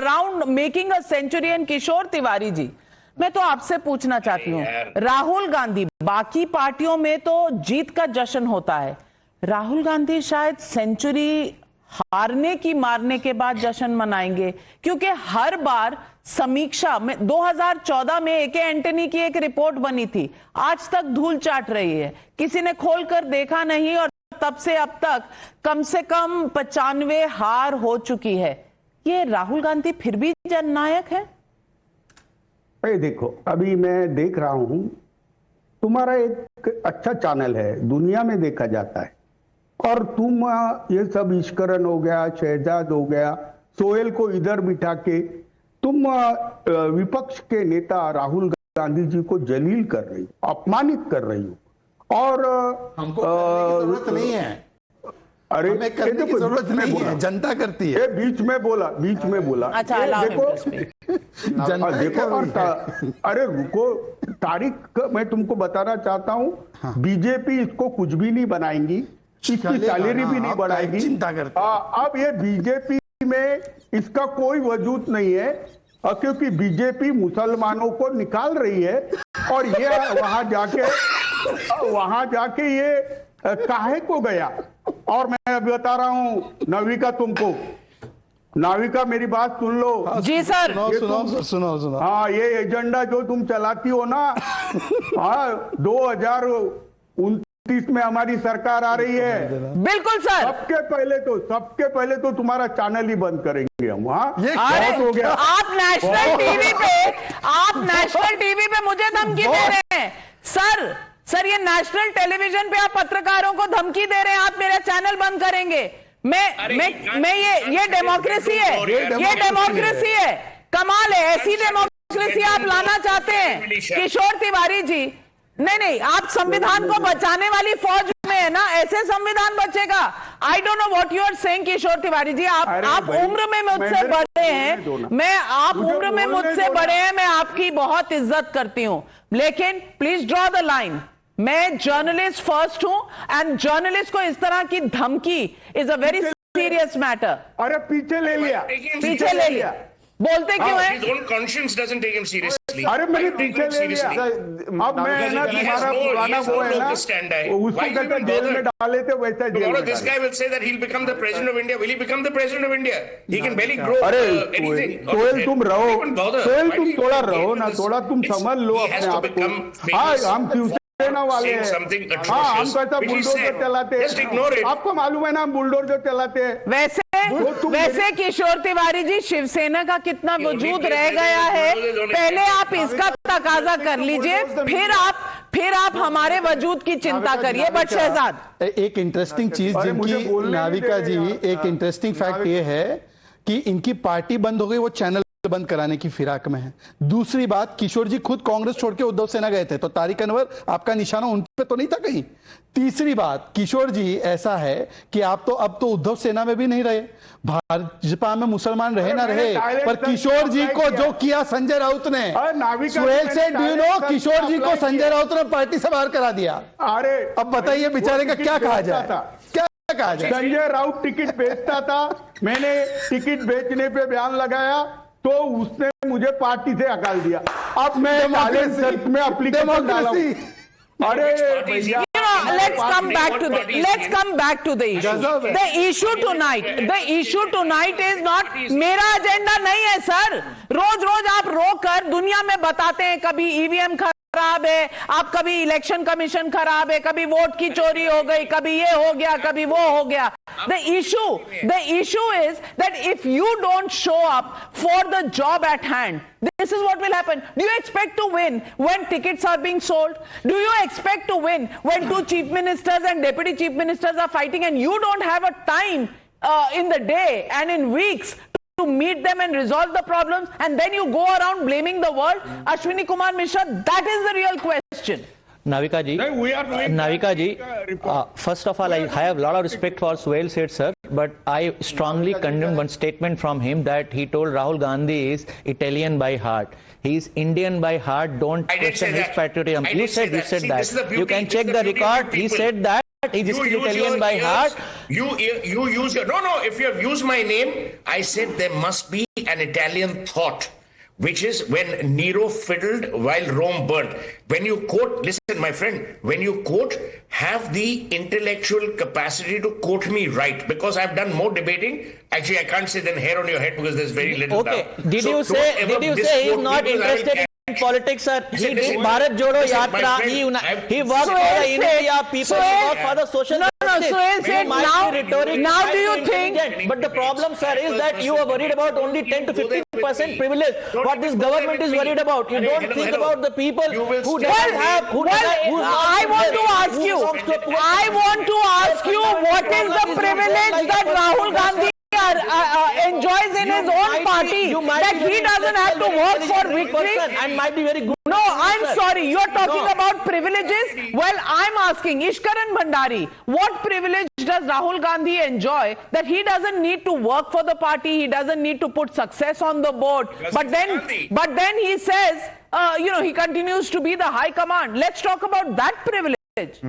around making a century. And Kishore Tiwari ji, मैं तो आपसे पूछना चाहती हूँ, राहुल गांधी, बाकी पार्टियों में तो जीत का जश्न होता है, राहुल गांधी शायद सेंचुरी हारने की मारने के बाद जश्न मनाएंगे, क्योंकि हर बार समीक्षा में 2014 में एके एंटनी की एक रिपोर्ट बनी थी, आज तक धूल चाट रही है, किसी ने खोलकर देखा नहीं, और तब से अब तक कम से कम 95 हार हो चुकी है। ये राहुल गांधी फिर भी जननायक है? अरे देखो, अभी मैं देख रहा हूं, तुम्हारा एक अच्छा चैनल है, दुनिया में देखा जाता है, और तुम ये सब ईश्वरन हो गया, शहजाद हो गया, सोहेल को इधर बिठा के तुम विपक्ष के नेता राहुल गांधी जी को जलील कर रही हो, अपमानित कर रही हो, और हमको जरूरत नहीं है। अरे करने की जरूरत नहीं है, जनता करती है। बीच में बोला। अच्छा, देखो अरे रुको, तारीख मैं तुमको बताना चाहता हूँ, बीजेपी इसको कुछ भी नहीं बनाएंगी, इसकी सैलरी भी नहीं बढ़ाएगी, चिंता करते। अब ये बीजेपी में इसका कोई वजूद नहीं है, क्योंकि बीजेपी मुसलमानों को निकाल रही है, और ये वहां जाके ये काहे को गया। और मैं अभी बता रहा हूं नाविका, नाविका मेरी बात सुन लो। जी सर, सुनो। हाँ, ये एजेंडा जो तुम चलाती हो ना, हाँ, 2029 में हमारी सरकार आ रही है। बिल्कुल सर। सबके पहले तो तुम्हारा चैनल ही बंद करेंगे हम। हाँ, हो गया। आप नेशनल टीवी पे मुझे धमकी दे रहे हैं सर, ये नेशनल टेलीविजन पे आप पत्रकारों को धमकी दे रहे हैं, आप मेरा चैनल बंद करेंगे। मैं ये डेमोक्रेसी है, ये डेमोक्रेसी है, कमाल है, ऐसी डेमोक्रेसी आप लाना चाहते हैं किशोर तिवारी जी। नहीं, आप संविधान को बचाने वाली फौज में है ना, ऐसे संविधान बचेगा? I don't know what you are saying Kishore Tiwari ji. आप उम्र में मुझसे बड़े हैं, मैं आपकी बहुत इज्जत करती हूं, लेकिन प्लीज ड्रॉ द लाइन। मैं जर्नलिस्ट फर्स्ट हूं, एंड जर्नलिस्ट को इस तरह की धमकी is a very serious matter. अरे पीछे ले लिया, बोलते क्यों है? His own conscience doesn't take him seriously. अरे मैंने पीछे ले लिया। अब मैं ना तुम्हारा पुराना वो है ना, उसको कहते जेल में डाले थे, वैसा जेल में। This guy will say that he'll become the president of India. Will he become the president of India? He can barely grow anything. Sohail तुम रहो, सोहेल तुम थोड़ा रहो ना, थोड़ा तुम समझ लो अपने आप को। हाँ, हम शिवसेना वाले हैं, हाँ, हम कैसा बुलडोजर चलाते हैं, आपको मालूम है ना, हम बुलडोजर चलाते हैं। वैसे किशोर तिवारी जी, शिवसेना का कितना वजूद रह गया है, पहले आप इसका तकाजा कर लीजिए, फिर आप हमारे वजूद की चिंता करिए। बट शहजाद, एक इंटरेस्टिंग चीज जिनकी, नाविका जी, एक इंटरेस्टिंग फैक्ट ये है कि इनकी पार्टी बंद हो गई, वो चैनल बंद कराने की फिराक में है। दूसरी बात, किशोर जी खुद कांग्रेस छोड़ के उद्धव सेना गए थे, तो तारिक अनवर आपका निशाना उन पे तो नहीं था कहीं। तीसरी बात, किशोर जी ऐसा है कि आप तो अब तो उद्धव सेना में भी नहीं रहे, भाजपा में मुसलमान रहे ना रहे, पर किशोर जी को जो किया संजय राउत ने, सुहेल से किशोर जी को संजय राउत ने पार्टी से बाहर करा दिया। अरे अब बताइए बेचारे का क्या कहा जाए, क्या कहा जाए? संजय राउत टिकट बेचता था, मैंने टिकट बेचने पे बयान लगाया तो उसने मुझे पार्टी से हकाल दिया। अब मैं में एप्लीकेशन डाला। अरे let's come back to the issue. The issue tonight is not, मेरा एजेंडा नहीं है सर। रोज आप रोकर दुनिया में बताते हैं, कभी ईवीएम खराब है, आप कभी इलेक्शन कमीशन खराब है, कभी वोट की चोरी हो गई, कभी ये हो गया, कभी वो हो गया। The issue is that if you don't show up for the job at hand, this is what will happen. Do you expect to win when tickets are being sold? Do you expect to win when two chief ministers and deputy chief ministers are fighting and you don't have a time in the day and in weeks to meet them and resolve the problems, and then you go around blaming the world? Ashwini Kumar Mishra, that is the real question. Navika ji, first of all, I have a lot of respect for well said, sir, but I strongly condemn one statement from him that he told Rahul Gandhi is Italian by heart. He is Indian by heart. Don't question his patriotism. You said that. You can check the record. He said that. He is still Italian by heart. You use your if you have used my name, I said there must be an Italian thought, which is when Nero fiddled while Rome burned. When you quote, listen, my friend, when you quote, have the intellectual capacity to quote me right, because I've done more debating. Actually, I can't say than hair on your head because there's very little. Okay. Did you say he's not interested in politics, sir? He did Bharat Jodo Yatra. He worked for the unity of people. He worked for the social justice. Sohail said now do you think? But the problem, sir, is that you are worried about only 10 to 15% privilege. What this government is worried about. You don't think about the people who doesn't have. I want to ask you. What is the privilege that Rahul Gandhi enjoys in his own party, that he doesn't have to work for victory? And might be very good. No, I'm sorry. You're talking about privileges. Well, I'm asking Ishkaran Bhandari, what privilege does Rahul Gandhi enjoy that he doesn't need to work for the party? He doesn't need to put success on the board. But then he says, he continues to be the high command. Let's talk about that privilege.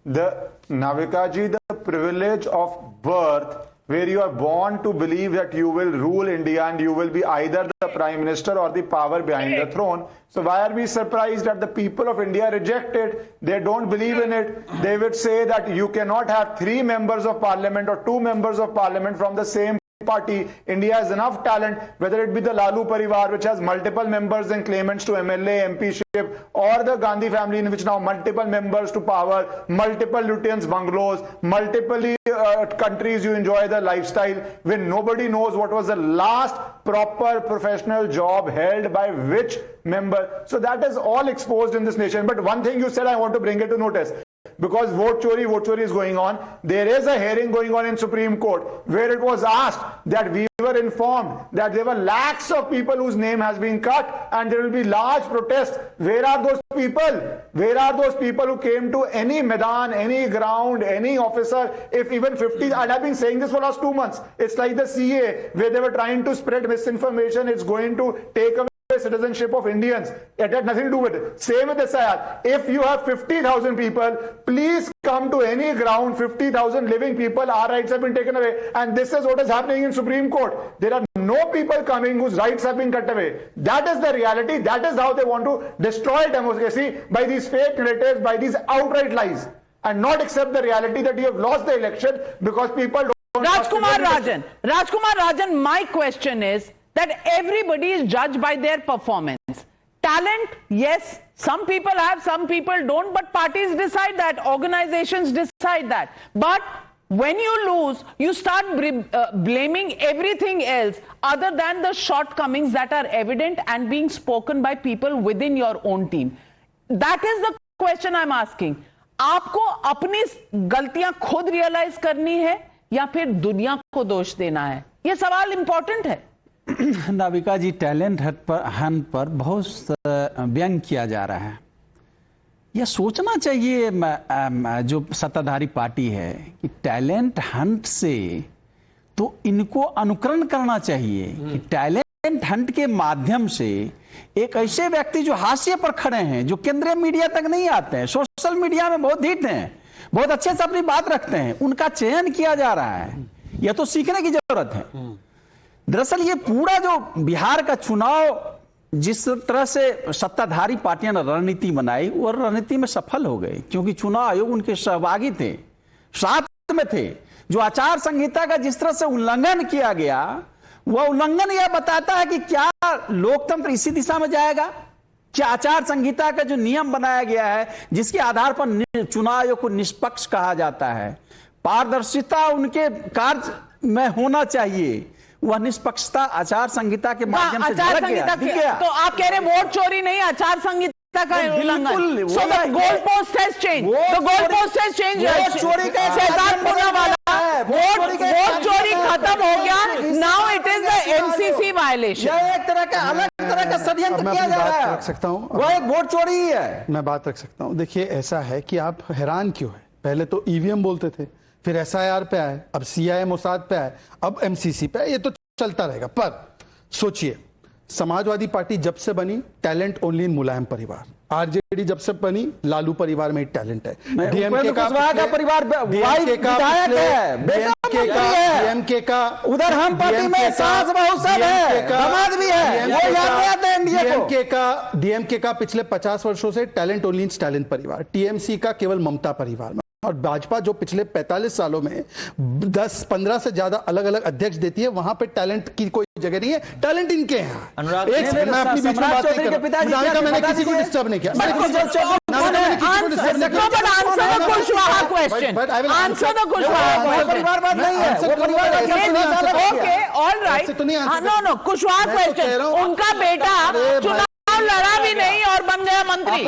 The Navika ji, the privilege of birth, where you are born to believe that you will rule India and you will be either the Prime Minister or the power behind the throne. So why are we surprised that the people of India reject it? They don't believe in it. They would say that you cannot have 3 members of parliament or 2 members of parliament from the same party. India has enough talent, whether it be the Lalu Parivar, which has multiple members and claimants to MLA, MPship, or the Gandhi family, in which now multiple members to power, multiple lieutenants' bungalows, multiple countries you enjoy the lifestyle, when nobody knows what was the last proper professional job held by which member. So that is all exposed in this nation. But one thing you said, I want to bring it to notice. Because vote chori is going on. There is a hearing going on in Supreme Court where it was asked that we were informed that there were lakhs of people whose name has been cut and there will be large protests. Where are those people? Where are those people who came to any Maidan, any ground, any officer? If even 50, and I've been saying this for the last 2 months. It's like the CA where they were trying to spread misinformation. It's going to take away citizenship of Indians. It had nothing to do with it. Same with the SIR. If you have 50,000 people, please come to any ground. 50,000 living people, our rights have been taken away. And this is what is happening in Supreme Court. There are no people coming whose rights have been cut away. That is the reality. That is how they want to destroy democracy, by these fake narratives, by these outright lies, and not accept the reality that you have lost the election because people don't. Rajkumar Rajan, my question is that everybody is judged by their performance. Talent, yes, some people have, some people don't, but parties decide that, organizations decide that. But when you lose, you start blaming everything else other than the shortcomings that are evident and being spoken by people within your own team. That is the question I'm asking. आपको अपनी गलतियां खुद realise करनी है या फिर दुनिया को दोष देना है? ये सवाल इंपॉर्टेंट है। नाविका जी, टैलेंट हंट पर बहुत व्यंग किया जा रहा है। यह सोचना चाहिए जो सत्ताधारी पार्टी है कि टैलेंट हंट से तो इनको अनुकरण करना चाहिए कि टैलेंट हंट के माध्यम से एक ऐसे व्यक्ति जो हाशिए पर खड़े हैं, जो केंद्रीय मीडिया तक नहीं आते हैं, सोशल मीडिया में बहुत हिट हैं, बहुत अच्छे से अपनी बात रखते हैं, उनका चयन किया जा रहा है। यह तो सीखने की जरूरत है। दरअसल ये पूरा जो बिहार का चुनाव जिस तरह से सत्ताधारी पार्टियां ने रणनीति बनाई, वो रणनीति में सफल हो गए, क्योंकि चुनाव आयोग उनके सहभागी थे, साथ में थे। जो आचार संहिता का जिस तरह से उल्लंघन किया गया, वह उल्लंघन यह बताता है कि क्या लोकतंत्र इसी दिशा में जाएगा। आचार संहिता का जो नियम बनाया गया है, जिसके आधार पर चुनाव आयोग को निष्पक्ष कहा जाता है, पारदर्शिता उनके कार्य में होना चाहिए, वह निष्पक्षता आचार संहिता के माध्यम से झलक गया। तो आप कह रहे वोट चोरी नहीं, आचार संहिता का उल्लंघन। So the goalpost has changed. The goalpost has changed. Vote चोरी का शैतानपुरा वाला वोट चोरी खत्म हो गया। Now it is the MCC violation. यह एक तरह का अलग तरह का षड्यंत्र किया जा रहा है। रख सकता हूँ, वो एक वोट चोरी ही है। मैं बात रख सकता हूँ। देखिए, ऐसा है कि आप हैरान क्यों है, पहले तो ईवीएम बोलते थे, फिर SIR पे आए, अब CIA मोसाद पे आए, अब MCC पे आए, ये तो चलता रहेगा। पर सोचिए, समाजवादी पार्टी जब से बनी टैलेंट ओनली इन मुलायम परिवार, आरजेडी जब से बनी लालू परिवार में टैलेंट है, डीएमके का परिवार डीएमके का उधर हम पार्टी में सास बहू सब है, दामाद भी है, वो याद नहीं आता है। डीएमके का पिछले 50 वर्षों से टैलेंट ओनली इन स्टालिन परिवार, टीएमसी का केवल ममता परिवार में, और भाजपा जो पिछले 45 सालों में 10-15 से ज्यादा अलग अलग अध्यक्ष देती है, वहां पे टैलेंट की कोई जगह नहीं है। टैलेंट इनके हैं। एक सेकंड, मैं अपनी बीच में बात नहीं कर रहा, मैंने किसी को डिस्टर्ब नहीं किया। उनका बेटा चुनाव लड़ा भी नहीं और बन गया मंत्री।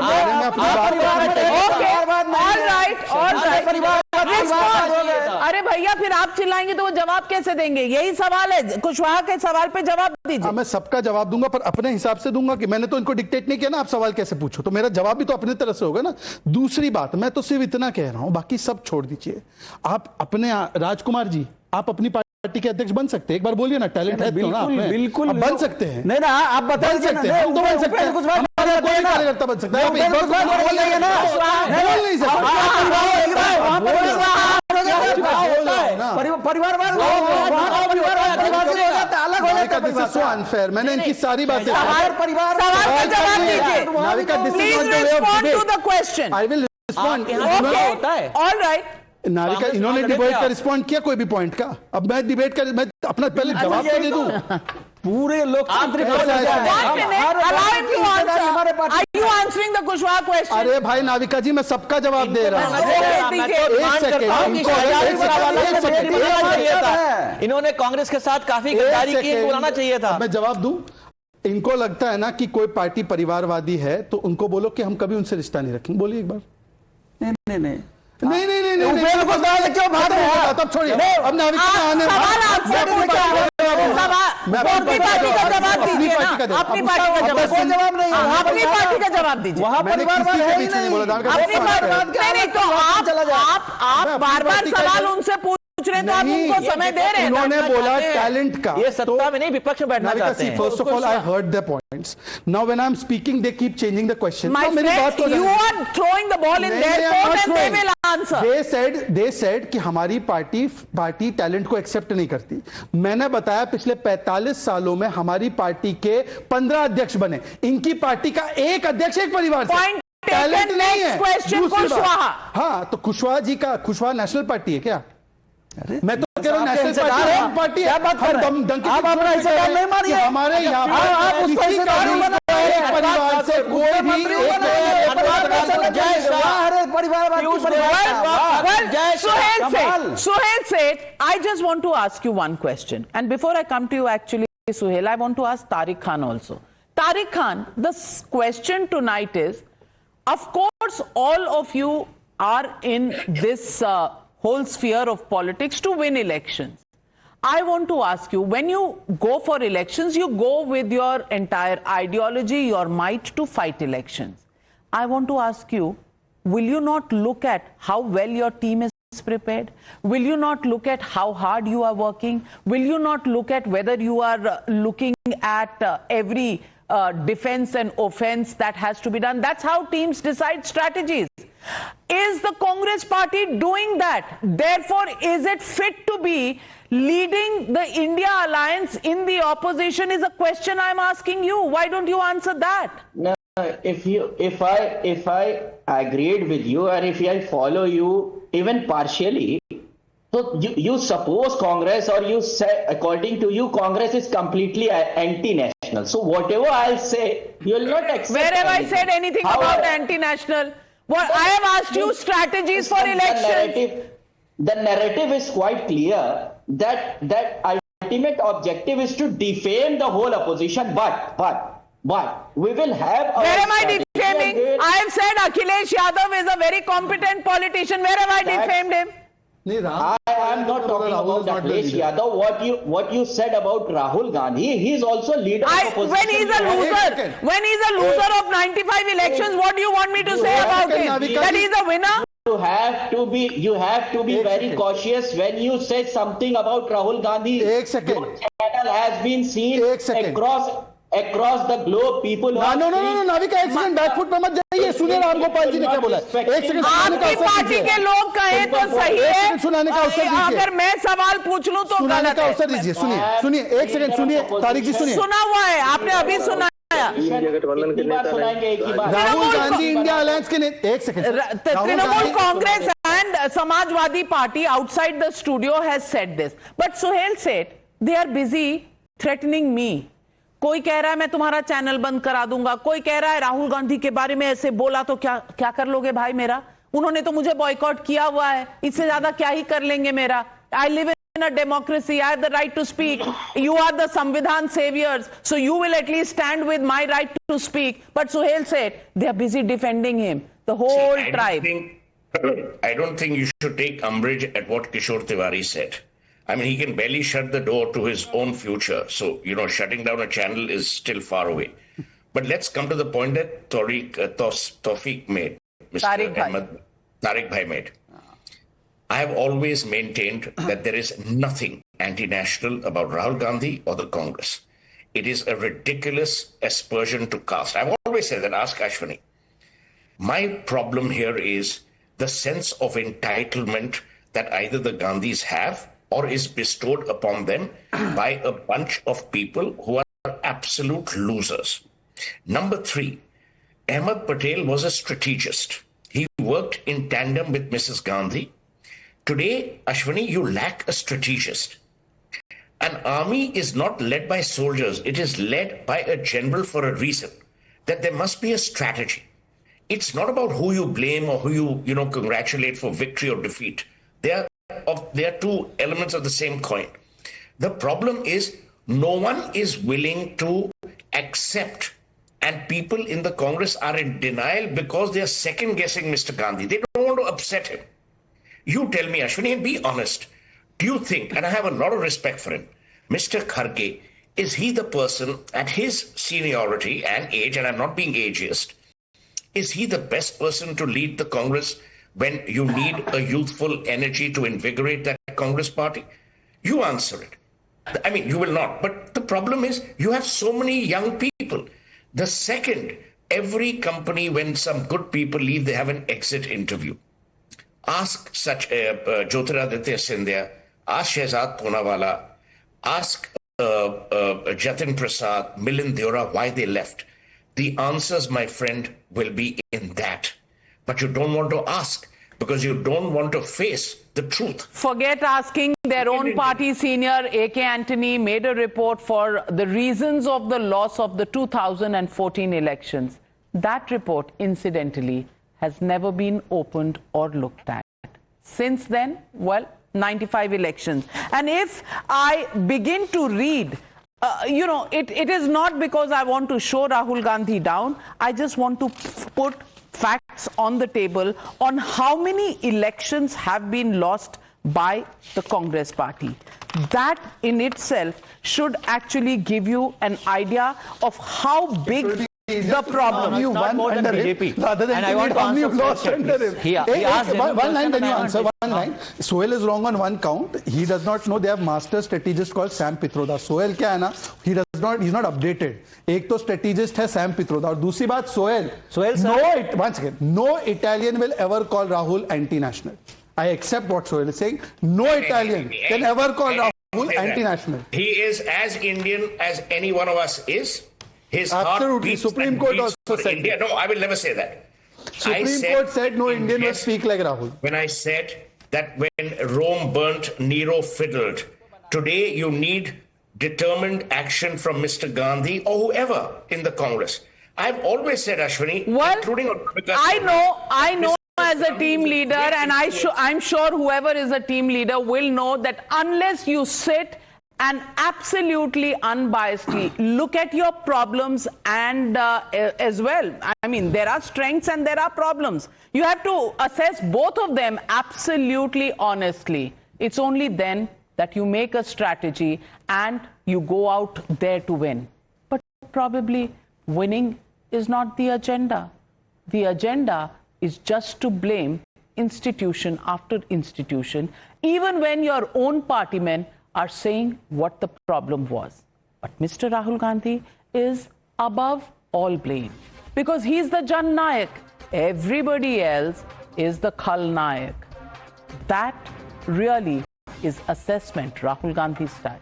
अरे भैया, फिर आप चिल्लाएंगे तो वो जवाब कैसे देंगे? यही सवाल है, कुशवाहा के सवाल पे जवाब दीजिए। मैं सबका जवाब दूंगा, पर अपने हिसाब से दूंगा कि मैंने तो इनको डिक्टेट नहीं किया ना, आप सवाल कैसे पूछो, तो मेरा जवाब भी तो अपनी तरह से होगा ना। दूसरी बात, मैं तो सिर्फ इतना कह रहा हूं, बाकी सब छोड़ दीजिए। आप अपने राजकुमार जी, आप अपनी पार्टी के अध्यक्ष बन सकते हैं, एक बार बोलिए ना, टैलेंट है बिल्कुल, ना, बिल्कुल बन सकते हैं। नहीं ना, आप बता सकते हैं, हम तो बन सकते हैं, कुछ बात कार्यकर्ता बन सकता है, परिवारवाद अलग हो जाता है। सो अनफेयर, मैंने इनकी सारी बातें परिवार आई विल रिस्पॉन्ड। नाविका, इन्होंने डिबेट का रिस्पॉन्ड किया कोई भी पॉइंट का? अब मैं डिबेट का, मैं अपना पहले जवाब तो दे दूं। पूरे लोकतांत्रिक अरे भाई नाविका जी, मैं सबका जवाब दे रहा हूँ। इन्होंने कांग्रेस के साथ काफी गद्दारी की, बुलाना चाहिए था। मैं जवाब दूं? इनको लगता है ना कि कोई पार्टी परिवारवादी है, तो उनको बोलो कि हम कभी उनसे रिश्ता नहीं रखेंगे। बोलिए एक बार। नहीं नहीं नहीं नहीं नहीं नहीं क्यों भाग रहे हैं? तब छोड़िए, अब नाविका आने अपनी पार्टी का जवाब दीजिए ना, अपनी पार्टी का जवाब दीजिए। वहां परिवारवाद है ही नहीं। तो आप बार बार सवाल उनसे पूछ रहे हैं, तो आप उनको समय दे रहे हैं। उन्होंने बोला टैलेंट का, ये सत्ता में नहीं विपक्ष में बैठना चाहते हैं। First of all I heard the points, now when I am speaking they keep changing the question. मेरी बात को you are throwing the ball in their court and they will answer. They said कि हमारी party talent को accept नहीं करती। मैंने बताया पिछले 45 सालों में हमारी पार्टी के 15 अध्यक्ष बने, इनकी पार्टी का एक अध्यक्ष एक परिवार से। टैलेंट नहीं है। हाँ, तो कुशवाहा नेशनल पार्टी है क्या? मैं तो कह रहा हूं नेशनल पार्टी है। आप अपना हिस्सेदार नहीं मानिए। हमारे यहाँ परिवार से कोई भी Suhail said, I just want to ask you one question. And before I come to you, actually, Suhail, I want to ask Tariq Khan also. Tariq Khan, the question tonight is, of course, all of you are in this whole sphere of politics to win elections. I want to ask you, when you go for elections, you go with your entire ideology, your might to fight elections. I want to ask you, will you not look at how well your team is prepared? Will you not look at how hard you are working? Will you not look at whether you are looking at every defense and offense that has to be done? That's how teams decide strategies. Is the Congress party doing that? Therefore, is it fit to be leading the India alliance in the opposition is a question I'm asking you. Why don't you answer that? No, if I agreed with you and if I follow you even partially, so you suppose Congress, or you say according to you Congress is completely anti-national. anti-national. So whatever I'll say, you will not accept. Where have I anything. said anything about anti-national? What I have asked you strategies for elections. The narrative is quite clear that ultimate objective is to defame the whole opposition. But we will have. Where am I defaming? I have said Akhilesh Yadav is a very competent politician. Where have I defamed him? I am not talking about Akhilesh Yadav. What you said about Rahul Gandhi, he is also leader of opposition. When he's a loser of 95 elections, what do you want me to say about him? That he's a winner? You have to be very cautious when you say something about Rahul Gandhi. Your channel has been seen across the globe. People no, Navika एक second back foot पे मत जाइए. सुनिए राम गोपाल जी ने क्या बोला. एक second आपकी पार्टी के लोग कहें तो सही है. सुनाने का अवसर दीजिए. अगर मैं सवाल पूछ लूं तो सुनाने का अवसर दीजिए. सुनिए एक सेकंड सुनिए. तारिक जी सुनिए. सुना हुआ है आपने अभी सुना. गठबंधन के नेता राहुल गांधी इंडिया अलायंस के एक second. Trinamool Congress and Samajwadi Party outside the studio has said this, but Suhail said they are busy threatening me. कोई कह रहा है मैं तुम्हारा चैनल बंद करा दूंगा, कोई कह रहा है राहुल गांधी के बारे में ऐसे बोला तो क्या कर लोगे भाई मेरा. उन्होंने तो मुझे बॉयकॉट किया हुआ है, इससे ज्यादा क्या ही कर लेंगे मेरा. I live in a democracy, I have the right to speak. You are the Samvidhan saviors, so you will at least stand with my right to speak. But Suhail said they are busy defending him, the whole tribe. I don't think you should take umbrage at what Kishore Tiwari said. I mean, he can barely shut the door to his own future. So, shutting down a channel is still far away. But let's come to the point that Tawfiq made, Mr. Tariq Bhai made. I have always maintained that there is nothing anti-national about Rahul Gandhi or the Congress. It is a ridiculous aspersion to caste. I've always said that. Ask Ashwini. My problem here is the sense of entitlement that either the Gandhis have or is bestowed upon them by a bunch of people who are absolute losers. Number 3, Ahmed Patel was a strategist. He worked in tandem with Mrs. Gandhi. Today, Ashwini, you lack a strategist. An army is not led by soldiers. It is led by a general for a reason, that there must be a strategy. It's not about who you blame or who you congratulate for victory or defeat. They are two elements of the same coin. The problem is no one is willing to accept, and people in the Congress are in denial because they are second guessing Mr. Gandhi. They don't want to upset him. You tell me, Ashwini, and be honest. Do you think, and I have a lot of respect for him, Mr. Kharge, is he the person at his seniority and age, and I'm not being ageist, is he the best person to lead the Congress when you need a youthful energy to invigorate that Congress party? You answer it. I mean, you will not. But the problem is you have so many young people. The second, every company, when some good people leave, they have an exit interview. Ask such Jyotiraditya Scindia, ask Shehzad Poonawala, ask Jatin Prasad, Milind Deora why they left. The answers, my friend, will be in that. But you don't want to ask because you don't want to face the truth. Forget asking. Their own party senior, A.K. Antony, made a report for the reasons of the loss of the 2014 elections. That report, incidentally, has never been opened or looked at. Since then, 95 elections. And if I begin to read, it is not because I want to show Rahul Gandhi down. I just want to put facts on the table on how many elections have been lost by the Congress party. That in itself should actually give you an idea of how big the problem. You won under him rather than how you lost under him. One line, then you answer. One line. Sohail is wrong on one count. He does not know they have master strategist called Sam Pitroda. Sohail क्या है ना? He's not updated. एक तो strategist है Sam Pitroda और दूसरी बात Sohail. Once again, no Italian will ever call Rahul anti-national. I accept what Sohail is saying. No Italian can ever call Rahul anti-national. He is as Indian as any one of us is. His Absolutely. Supreme Court also said India. No, I will never say that. Supreme Court said no Indian will speak like Rahul. When I said that when Rome burnt, Nero fiddled. Today you need determined action from Mr. Gandhi or whoever in the Congress. I've always said, Ashwini, including I know as a team leader, and I'm sure whoever is a team leader will know that unless you sit and absolutely unbiasedly look at your problems and as well, I mean, there are strengths and there are problems. You have to assess both of them absolutely honestly. It's only then that you make a strategy and you go out there to win. But probably winning is not the agenda. The agenda is just to blame institution after institution, even when your own party men are saying what the problem was. But Mr. Rahul Gandhi is above all blame because he's the Jan Nayak. Everybody else is the Khal Nayak. That really is assessment Rahul Gandhi style.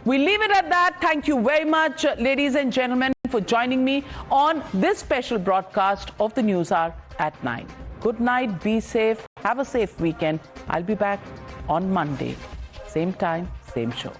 We leave it at that. Thank you very much, ladies and gentlemen, for joining me on this special broadcast of the News Hour at 9. Good night, be safe, have a safe weekend. I'll be back on Monday, same time, same show.